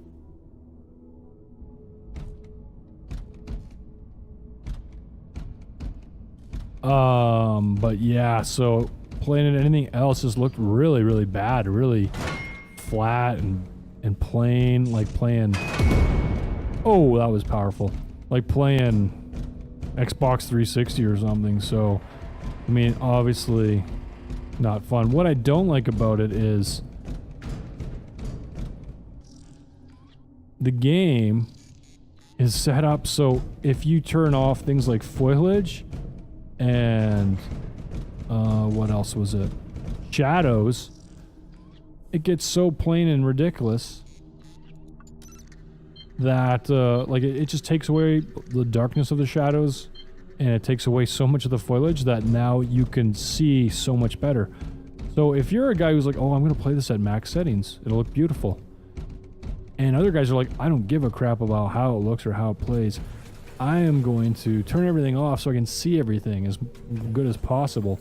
But yeah, so playing it, anything else just looked really, really bad, really flat and plain, like playing, oh, that was powerful, like playing Xbox 360 or something. So I mean, obviously not fun. What I don't like about it is the game is set up so if you turn off things like foliage and what else was it, shadows, it gets so plain and ridiculous that like it just takes away the darkness of the shadows, and it takes away so much of the foliage that now you can see so much better. So if you're a guy who's like, oh, I'm gonna play this at max settings, it'll look beautiful, and other guys are like, I don't give a crap about how it looks or how it plays, I am going to turn everything off so I can see everything as good as possible,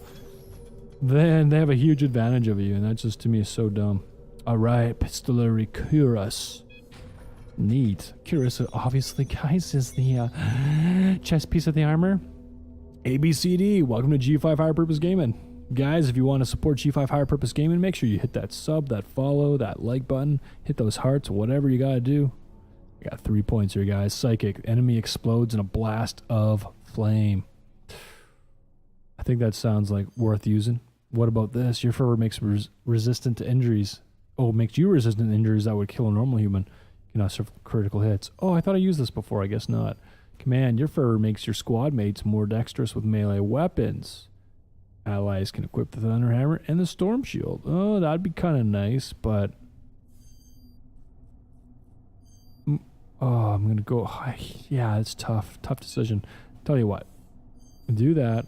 then they have a huge advantage over you, and that just to me is so dumb. Alright, Pistolary Cuirass. Neat. Cuirass, obviously, guys, is the chest piece of the armor. ABCD, welcome to G5 Higher Purpose Gaming. Guys, if you want to support G5 Higher Purpose Gaming, make sure you hit that sub, that follow, that like button, hit those hearts, whatever you gotta do. I got 3 points here, guys. Psychic. Enemy explodes in a blast of flame. I think that sounds like worth using. What about this? Your fervor makes resistant to injuries. Oh, makes you resistant to injuries that would kill a normal human. You cannot suffer critical hits. Oh, I thought I used this before. I guess not. Command. Your fervor makes your squad mates more dexterous with melee weapons. Allies can equip the Thunder Hammer and the Storm Shield. Oh, that'd be kind of nice, but... Oh, I'm going to go... Yeah, it's tough. Tough decision. Tell you what. Do that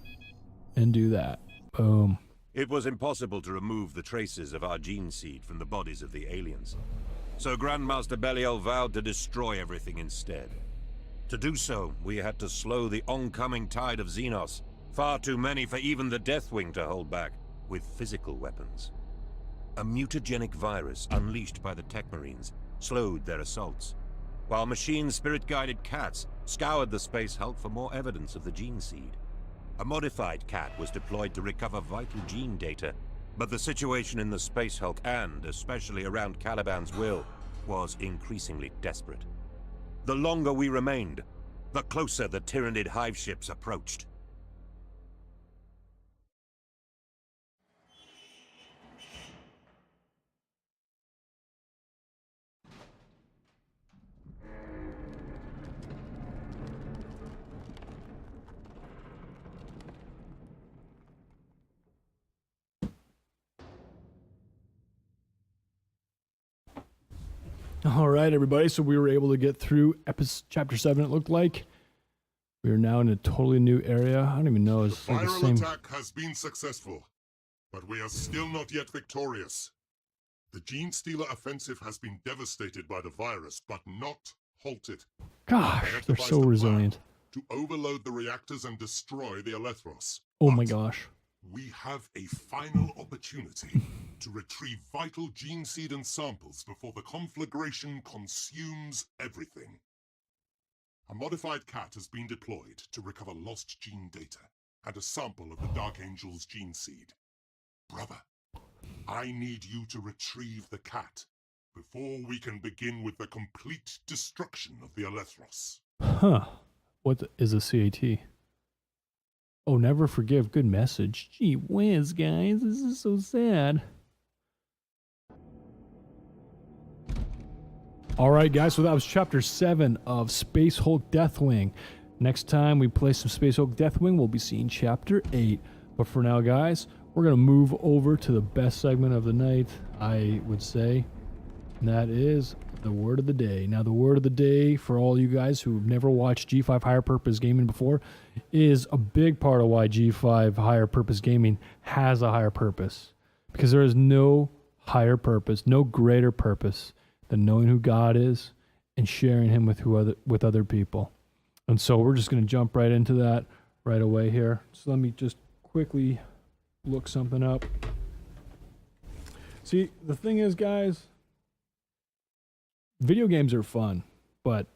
and do that. Boom. It was impossible to remove the traces of our gene seed from the bodies of the aliens. So Grandmaster Belial vowed to destroy everything instead. To do so, we had to slow the oncoming tide of Xenos. Far too many for even the Deathwing to hold back, with physical weapons. A mutagenic virus unleashed by the Tech Marines slowed their assaults. while machine spirit-guided cats scoured the Space Hulk for more evidence of the gene seed. A modified cat was deployed to recover vital gene data, but the situation in the Space Hulk, and especially around Caliban's will, was increasingly desperate. The longer we remained, the closer the Tyranid hive ships approached. All right, everybody. So we were able to get through chapter 7, it looked like. We are now in a totally new area. I don't even know. The It's like the viral same. attack has been successful, but we are still not yet victorious. The Gene Stealer offensive has been devastated by the virus, but not halted. Gosh, I have they're devised so a plan resilient. to overload the reactors and destroy the Elethros. Oh my But gosh. we have a final opportunity to retrieve vital gene seed and samples before the conflagration consumes everything. A modified cat has been deployed to recover lost gene data and a sample of the Dark Angel's gene seed. Brother, I need you to retrieve the cat before we can begin with the complete destruction of the Elethros. Huh. What is a CAT? Oh, never forgive. Good message. Gee whiz, guys. This is so sad. All right, guys. So that was chapter 7 of Space Hulk Deathwing. Next time we play some Space Hulk Deathwing, we'll be seeing chapter 8. But for now, guys, we're going to move over to the best segment of the night, I would say. And that is the word of the day. Now, the word of the day, for all you guys who've never watched G5 Higher Purpose Gaming before, is a big part of why G5 Higher Purpose Gaming has a higher purpose. Because there is no higher purpose, no greater purpose than knowing who God is and sharing him with other people. And so we're just going to jump right into that right away here. So let me just quickly look something up. See, the thing is, guys, video games are fun, but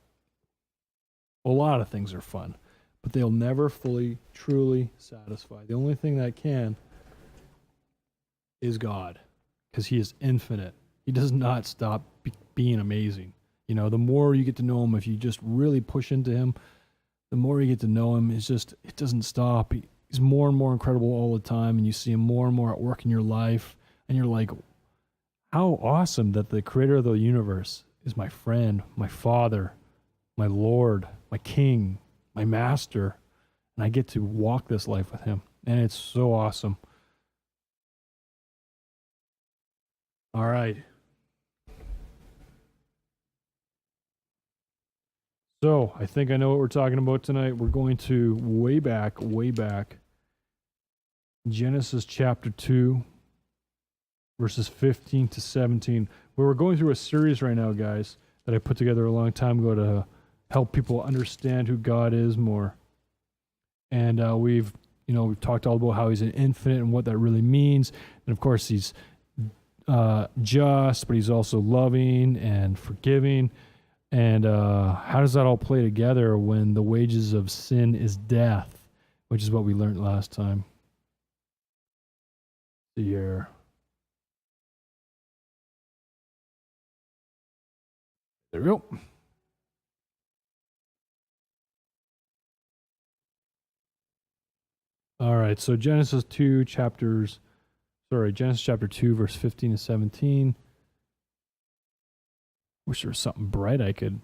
a lot of things are fun, but they'll never fully, truly satisfy. The only thing that can is God, because he is infinite. He does not stop being amazing. You know, the more you get to know him, if you just really push into him, the more you get to know him, it doesn't stop. He's more and more incredible all the time, and you see him more and more at work in your life, and you're like, how awesome that the creator of the universe is my friend, my father, my Lord, my king, my master, and I get to walk this life with him, and it's so awesome. All right. So, I think I know what we're talking about tonight. We're going to way back, Genesis chapter 2, verses 15 to 17. We're going through a series right now, guys, that I put together a long time ago to help people understand who God is more. And we've talked all about how he's an infinite and what that really means. And of course, he's just, but he's also loving and forgiving. And how does that all play together when the wages of sin is death, which is what we learned last time. See here. There we go. All right, so Genesis chapter 2, verse 15 to 17. Wish there was something bright I could...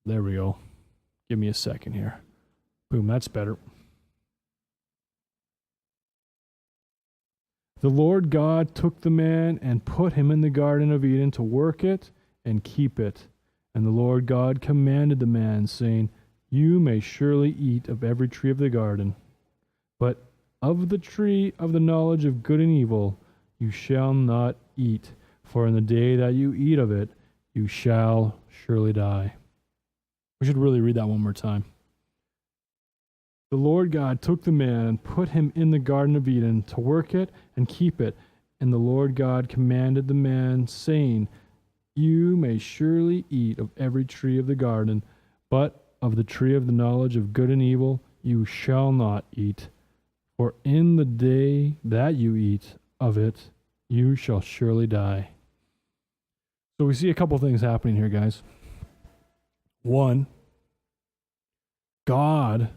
There we go. Give me a second here. Boom, that's better. The Lord God took the man and put him in the Garden of Eden to work it and keep it. And the Lord God commanded the man, saying, You may surely eat of every tree of the garden, but of the tree of the knowledge of good and evil you shall not eat, for in the day that you eat of it, you shall surely die. We should really read that one more time. The Lord God took the man and put him in the Garden of Eden to work it and keep it. And the Lord God commanded the man, saying, You may surely eat of every tree of the garden, but of the tree of the knowledge of good and evil you shall not eat. For in the day that you eat of it, you shall surely die. So we see a couple things happening here, guys. One, God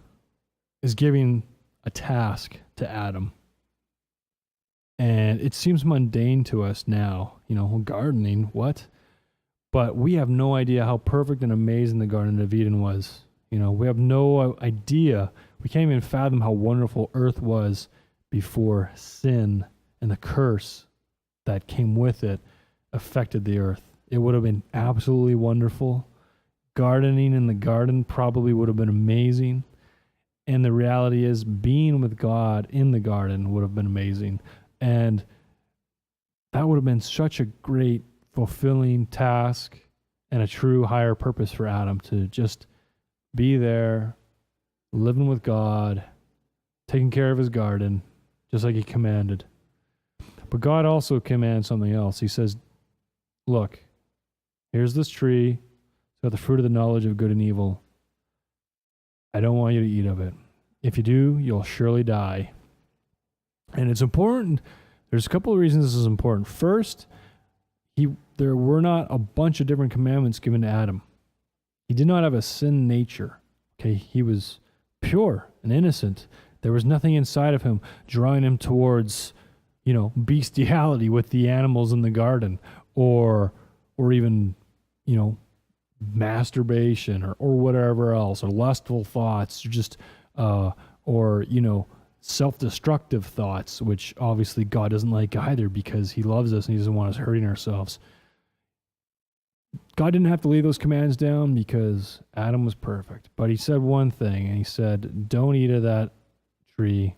is giving a task to Adam. And it seems mundane to us now, gardening, what? But we have no idea how perfect and amazing the Garden of Eden was. We have no idea. We can't even fathom how wonderful earth was before sin and the curse that came with it affected the earth. It would have been absolutely wonderful. Gardening in the garden probably would have been amazing. And the reality is, being with God in the garden would have been amazing. And that would have been such a great, fulfilling task and a true higher purpose for Adam to just be there, living with God, taking care of his garden, just like he commanded. But God also commands something else. He says, look, here's this tree. It's got the fruit of the knowledge of good and evil. I don't want you to eat of it. If you do, you'll surely die. And it's important. There's a couple of reasons this is important. First, there were not a bunch of different commandments given to Adam. He did not have a sin nature. Okay, he was pure and innocent. There was nothing inside of him drawing him towards, bestiality with the animals in the garden, or even, masturbation or whatever else, or lustful thoughts, or just self-destructive thoughts, which obviously God doesn't like either, because he loves us and he doesn't want us hurting ourselves. God didn't have to lay those commands down because Adam was perfect. But he said one thing, and he said, don't eat of that tree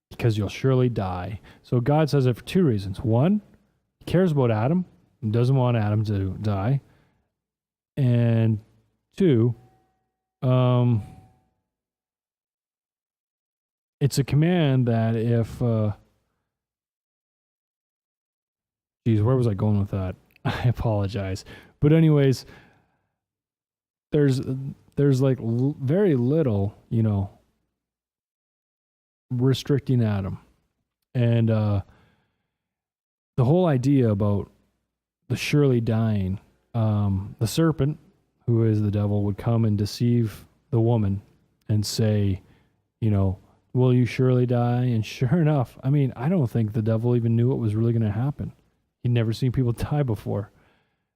because you'll surely die. So God says it for two reasons. One, he cares about Adam and doesn't want Adam to die. And two, it's a command that if... where was I going with that? I apologize. But anyways, there's like very little, restricting Adam. And the whole idea about the surely dying, the serpent, who is the devil, would come and deceive the woman and say, will you surely die? And sure enough, I don't think the devil even knew what was really going to happen. He'd never seen people die before.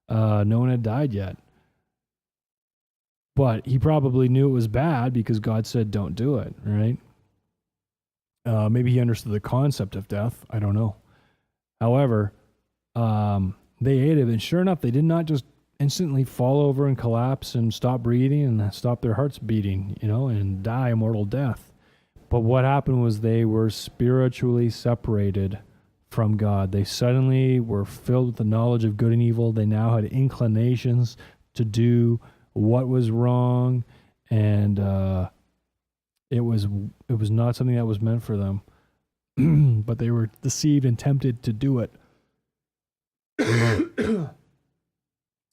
No one had died yet. But he probably knew it was bad because God said, don't do it, right? Maybe he understood the concept of death. I don't know. However, they ate it, and sure enough, they did not just instantly fall over and collapse and stop breathing and stop their hearts beating, and die a mortal death. But what happened was they were spiritually separated from God. They suddenly were filled with the knowledge of good and evil. They now had inclinations to do what was wrong, and it was not something that was meant for them. But they were deceived and tempted to do it.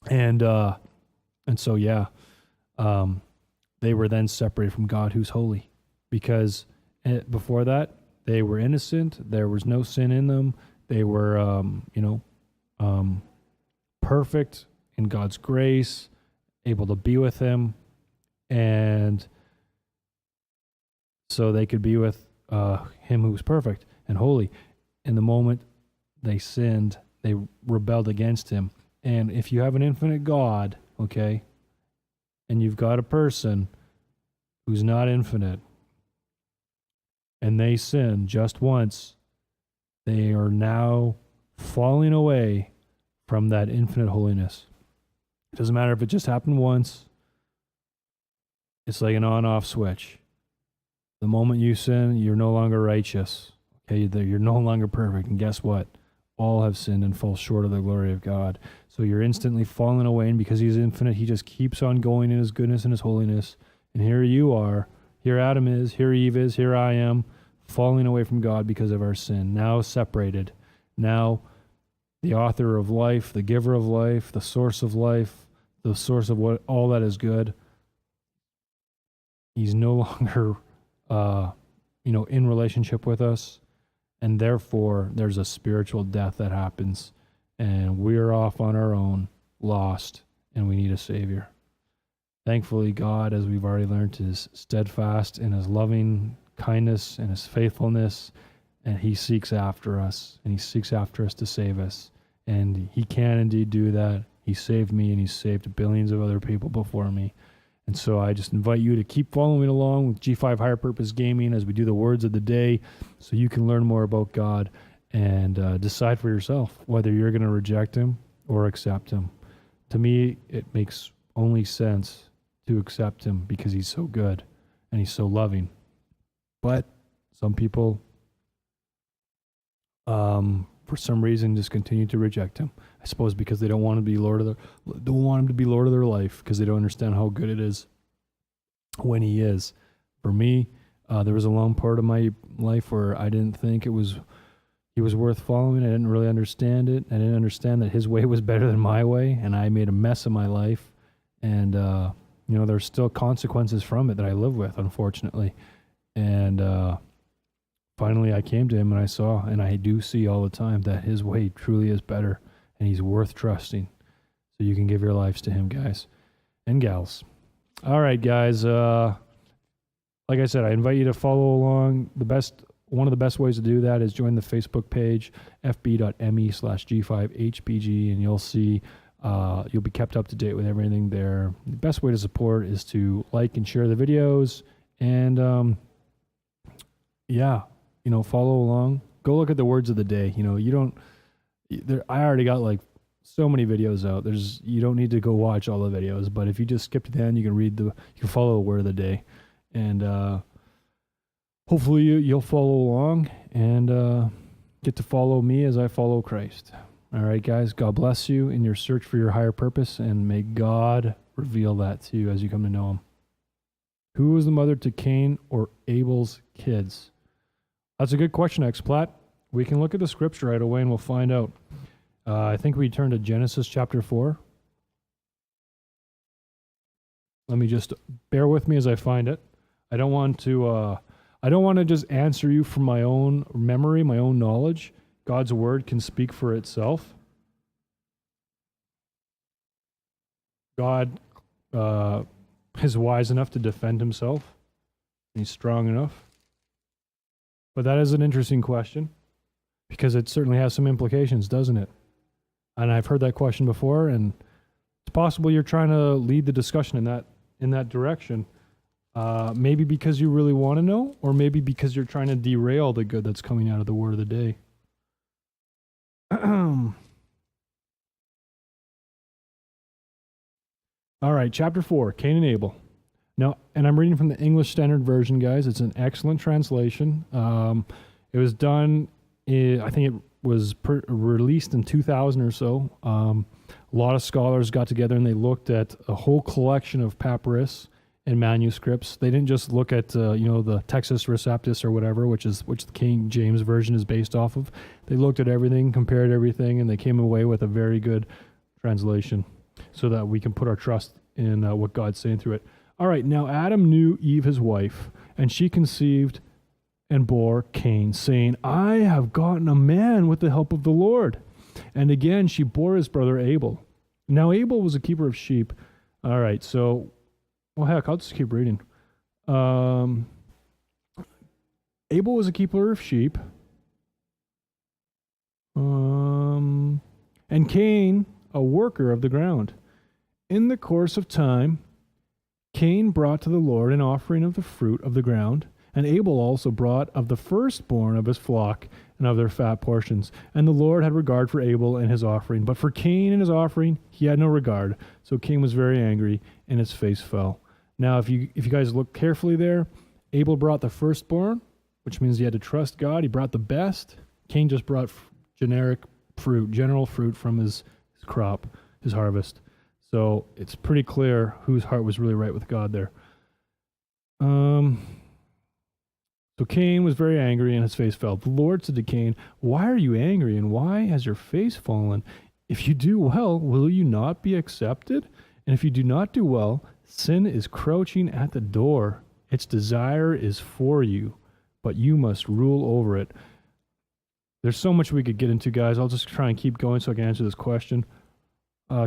And so they were then separated from God, who's holy, because before that they were innocent. There was no sin in them. They were perfect in God's grace, able to be with him, and so they could be with him who was perfect and holy. In the moment they sinned, they rebelled against him. And if you have an infinite God, okay, and you've got a person who's not infinite, and they sin just once, they are now falling away from that infinite holiness. It doesn't matter if it just happened once. It's like an on-off switch. The moment you sin, you're no longer righteous. Okay, you're no longer perfect. And guess what? All have sinned and fall short of the glory of God. So you're instantly falling away, and because he's infinite, he just keeps on going in his goodness and his holiness. And here you are. Here Adam is. Here Eve is. Here I am, falling away from God because of our sin. Now separated. Now the author of life, the giver of life, the source of life, the source of what all that is good. He's no longer, in relationship with us, and therefore there's a spiritual death that happens, and we're off on our own, lost, and we need a Savior. Thankfully, God, as we've already learned, is steadfast in His loving kindness and His faithfulness, and He seeks after us, and He seeks after us to save us, and He can indeed do that. He saved me, and He's saved billions of other people before me. And so I just invite you to keep following along with G5 Higher Purpose Gaming as we do the words of the day, so you can learn more about God and decide for yourself whether you're going to reject Him or accept Him. To me, it makes only sense to accept Him because He's so good and He's so loving. But some people, for some reason, just continue to reject Him. I suppose because they don't want Him to be Lord of their life, because they don't understand how good it is when He is. For me, there was a long part of my life where I didn't think He was worth following. I didn't really understand it. I didn't understand that His way was better than my way, and I made a mess of my life. And there's still consequences from it that I live with, unfortunately. And finally, I came to Him, and I saw, and I do see all the time, that His way truly is better, and He's worth trusting. So you can give your lives to Him, guys and gals. All right, guys. Like I said, I invite you to follow along. One of the best ways to do that is join the Facebook page, fb.me/G5HPG, and you'll see, you'll be kept up to date with everything there. The best way to support is to like and share the videos, and follow along. Go look at the words of the day. I already got like so many videos out. You don't need to go watch all the videos, but if you just skip to the end, you can follow the word of the day, and hopefully you'll follow along and get to follow me as I follow Christ. All right, guys, God bless you in your search for your higher purpose, and may God reveal that to you as you come to know Him. Who was the mother to Cain or Abel's kids? That's a good question, X-Plat. We can look at the scripture right away and we'll find out. I think we turn to Genesis chapter 4. Let me just bear with me as I find it. I don't want to just answer you from my own memory, my own knowledge. God's word can speak for itself. God is wise enough to defend Himself. He's strong enough. But that is an interesting question, because it certainly has some implications, doesn't it? And I've heard that question before, and it's possible you're trying to lead the discussion in that direction. Maybe because you really want to know, or maybe because you're trying to derail the good that's coming out of the word of the day. All right, chapter 4, Cain and Abel. Now, and I'm reading from the English Standard Version, guys. It's an excellent translation. It was done, I think it was released in 2000 or so. A lot of scholars got together and they looked at a whole collection of papyrus and manuscripts. They didn't just look at the Textus Receptus or whatever, which the King James Version is based off of. They looked at everything, compared everything, and they came away with a very good translation, so that we can put our trust in what God's saying through it. All right, now Adam knew Eve his wife, and she conceived and bore Cain, saying, I have gotten a man with the help of the Lord. And again she bore his brother Abel. Now Abel was a keeper of sheep. All right, so, well, heck, I'll just keep reading. Abel was a keeper of sheep. And Cain, a worker of the ground. In the course of time, Cain brought to the Lord an offering of the fruit of the ground, and Abel also brought of the firstborn of his flock and of their fat portions. And the Lord had regard for Abel and his offering, but for Cain and his offering he had no regard. So Cain was very angry, and his face fell. Now, if you guys look carefully there, Abel brought the firstborn, which means he had to trust God. He brought the best. Cain just brought generic fruit, general fruit from his crop, his harvest. So it's pretty clear whose heart was really right with God there. So So Cain was very angry and his face fell. The Lord said to Cain, "Why are you angry and why has your face fallen? If you do well, will you not be accepted? And if you do not do well, sin is crouching at the door. Its desire is for you, but you must rule over it." There's so much we could get into, guys. I'll just try and keep going so I can answer this question.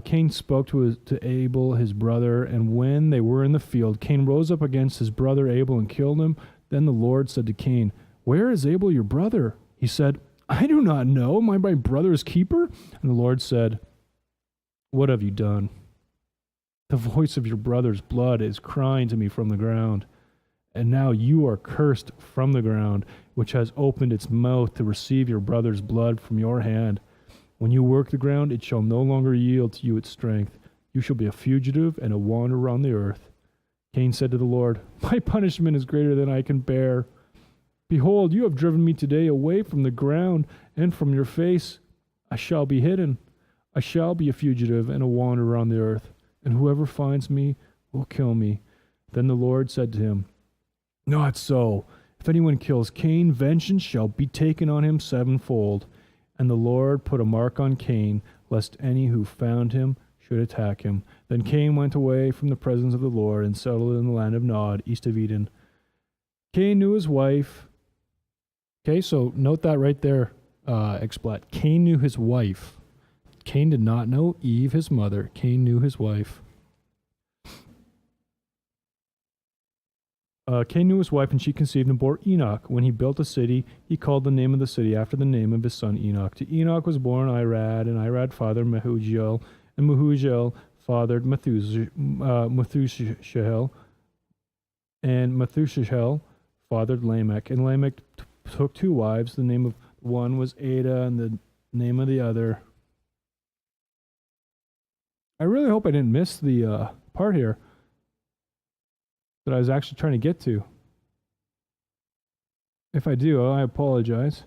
Cain spoke to Abel, his brother, and when they were in the field, Cain rose up against his brother Abel and killed him. Then the Lord said to Cain, "Where is Abel your brother?" He said, "I do not know. Am I my brother's keeper?" And the Lord said, "What have you done? The voice of your brother's blood is crying to me from the ground. And now you are cursed from the ground, which has opened its mouth to receive your brother's blood from your hand. When you work the ground, it shall no longer yield to you its strength. You shall be a fugitive and a wanderer on the earth." Cain said to the Lord, "My punishment is greater than I can bear. Behold, you have driven me today away from the ground, and from your face I shall be hidden. I shall be a fugitive and a wanderer on the earth, and whoever finds me will kill me." Then the Lord said to him, "Not so. If anyone kills Cain, vengeance shall be taken on him sevenfold." And the Lord put a mark on Cain, lest any who found him should attack him. Then Cain went away from the presence of the Lord and settled in the land of Nod, east of Eden. Cain knew his wife. Okay, so note that right there, Explat. Cain knew his wife. Cain did not know Eve, his mother. Cain knew his wife. Cain knew his wife, and she conceived and bore Enoch. When he built a city, he called the name of the city after the name of his son Enoch. To Enoch was born Irad, and Irad fathered Mehujael, and Mehujael fathered Methuselah, and Methuselah fathered Lamech. And Lamech took two wives. The name of one was Ada, and the name of the other. I really hope I didn't miss the part here that I was actually trying to get to. If I do, I apologize.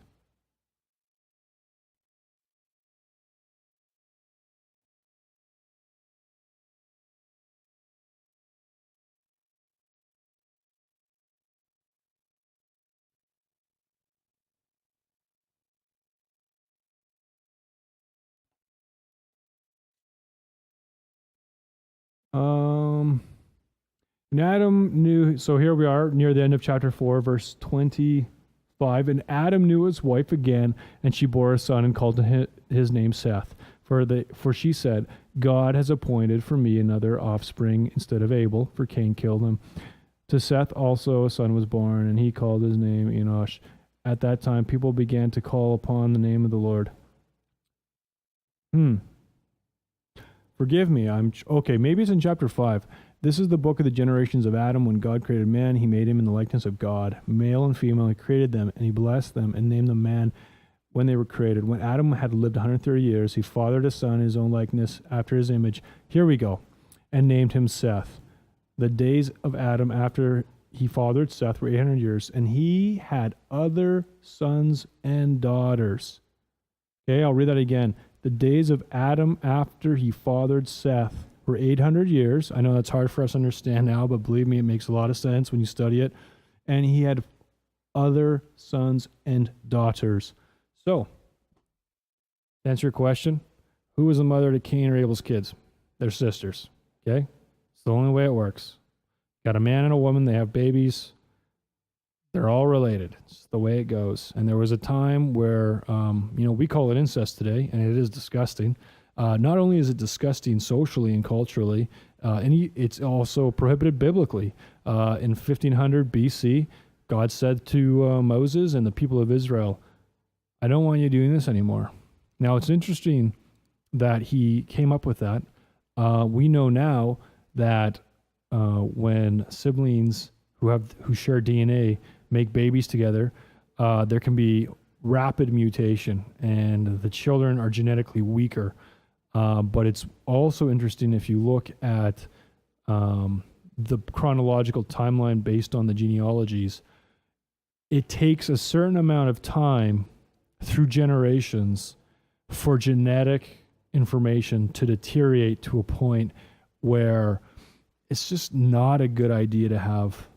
And Adam knew, so here we are near the end of chapter 4, verse 25. And Adam knew his wife again, and she bore a son and called his name Seth. For she said, "God has appointed for me another offspring instead of Abel, for Cain killed him." To Seth also a son was born, and he called his name Enosh. At that time, people began to call upon the name of the Lord. Forgive me, okay, maybe it's in chapter 5. This is the book of the generations of Adam. When God created man, he made him in the likeness of God. Male and female, he created them, and he blessed them and named them man when they were created. When Adam had lived 130 years, he fathered a son in his own likeness after his image. Here we go. And named him Seth. The days of Adam after he fathered Seth were 800 years, and he had other sons and daughters. Okay, I'll read that again. The days of Adam after he fathered Seth were 800 years. I know that's hard for us to understand now, but believe me, it makes a lot of sense when you study it. And he had other sons and daughters. So, to answer your question, who was the mother to Cain or Abel's kids? They're sisters. Okay? It's the only way it works. Got a man and a woman, they have babies. They're all related. It's the way it goes. And there was a time where, we call it incest today, and it is disgusting. Not only is it disgusting socially and culturally, it's also prohibited biblically. In 1500 BC, God said to Moses and the people of Israel, "I don't want you doing this anymore." Now, it's interesting that he came up with that. We know now that when siblings who share DNA make babies together, there can be rapid mutation, and the children are genetically weaker. But it's also interesting if you look at the chronological timeline based on the genealogies, it takes a certain amount of time through generations for genetic information to deteriorate to a point where it's just not a good idea to have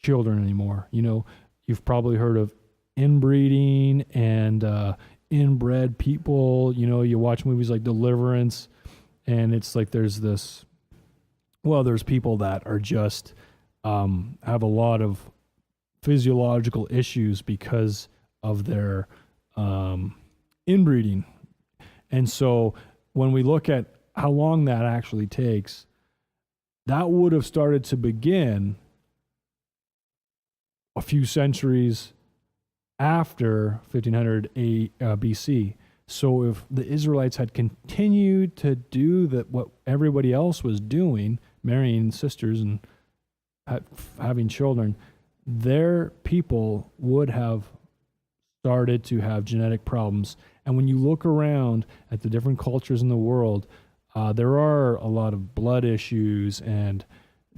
children anymore. You you've probably heard of inbreeding and inbred people. You know, you watch movies like Deliverance, and it's like there's people that are just have a lot of physiological issues because of their inbreeding. And so when we look at how long that actually takes, that would have started to begin a few centuries after 1500 BC. So if the Israelites had continued to do what everybody else was doing, marrying sisters and having children, their people would have started to have genetic problems. And when you look around at the different cultures in the world, there are a lot of blood issues and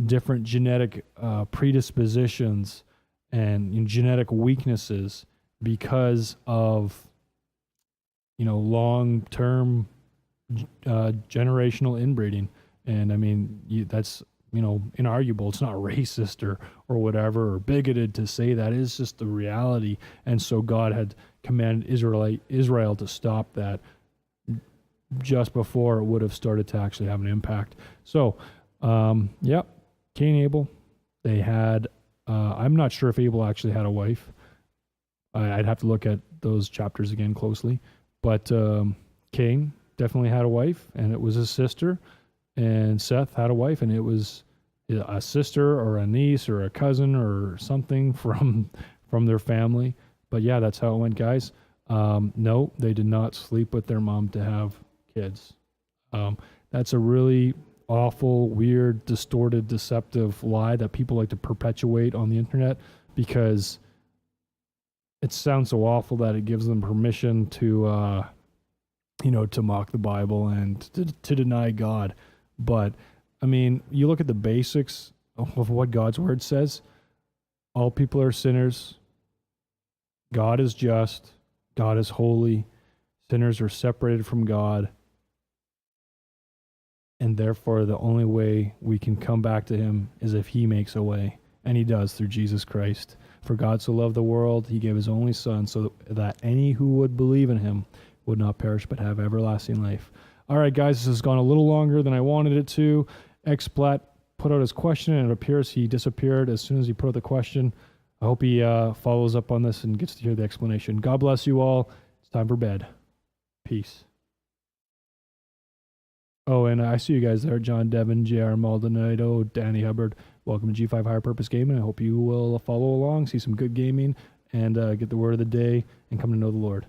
different genetic predispositions and genetic weaknesses because of, long-term generational inbreeding. And I mean, that's, inarguable. It's not racist or whatever, or bigoted to say that. It's just the reality. And so God had commanded Israel to stop that just before it would have started to actually have an impact. So, Cain and Abel, they had, I'm not sure if Abel actually had a wife. I'd have to look at those chapters again closely. But Cain definitely had a wife, and it was his sister. And Seth had a wife, and it was a sister or a niece or a cousin or something from their family. But yeah, that's how it went, guys. No, they did not sleep with their mom to have kids. That's a really awful, weird, distorted, deceptive lie that people like to perpetuate on the internet because it sounds so awful that it gives them permission to, to mock the Bible and to deny God. But, I mean, you look at the basics of what God's word says. All people are sinners. God is just. God is holy. Sinners are separated from God. And therefore, the only way we can come back to him is if he makes a way. And he does through Jesus Christ. For God so loved the world, he gave his only son so that any who would believe in him would not perish but have everlasting life. All right, guys, this has gone a little longer than I wanted it to. XSplat put out his question, and it appears he disappeared as soon as he put out the question. I hope he follows up on this and gets to hear the explanation. God bless you all. It's time for bed. Peace. Oh, and I see you guys there. John Devon, JR Maldonado, Danny Hubbard. Welcome to G5 Higher Purpose Gaming. I hope you will follow along, see some good gaming, and get the word of the day and come to know the Lord.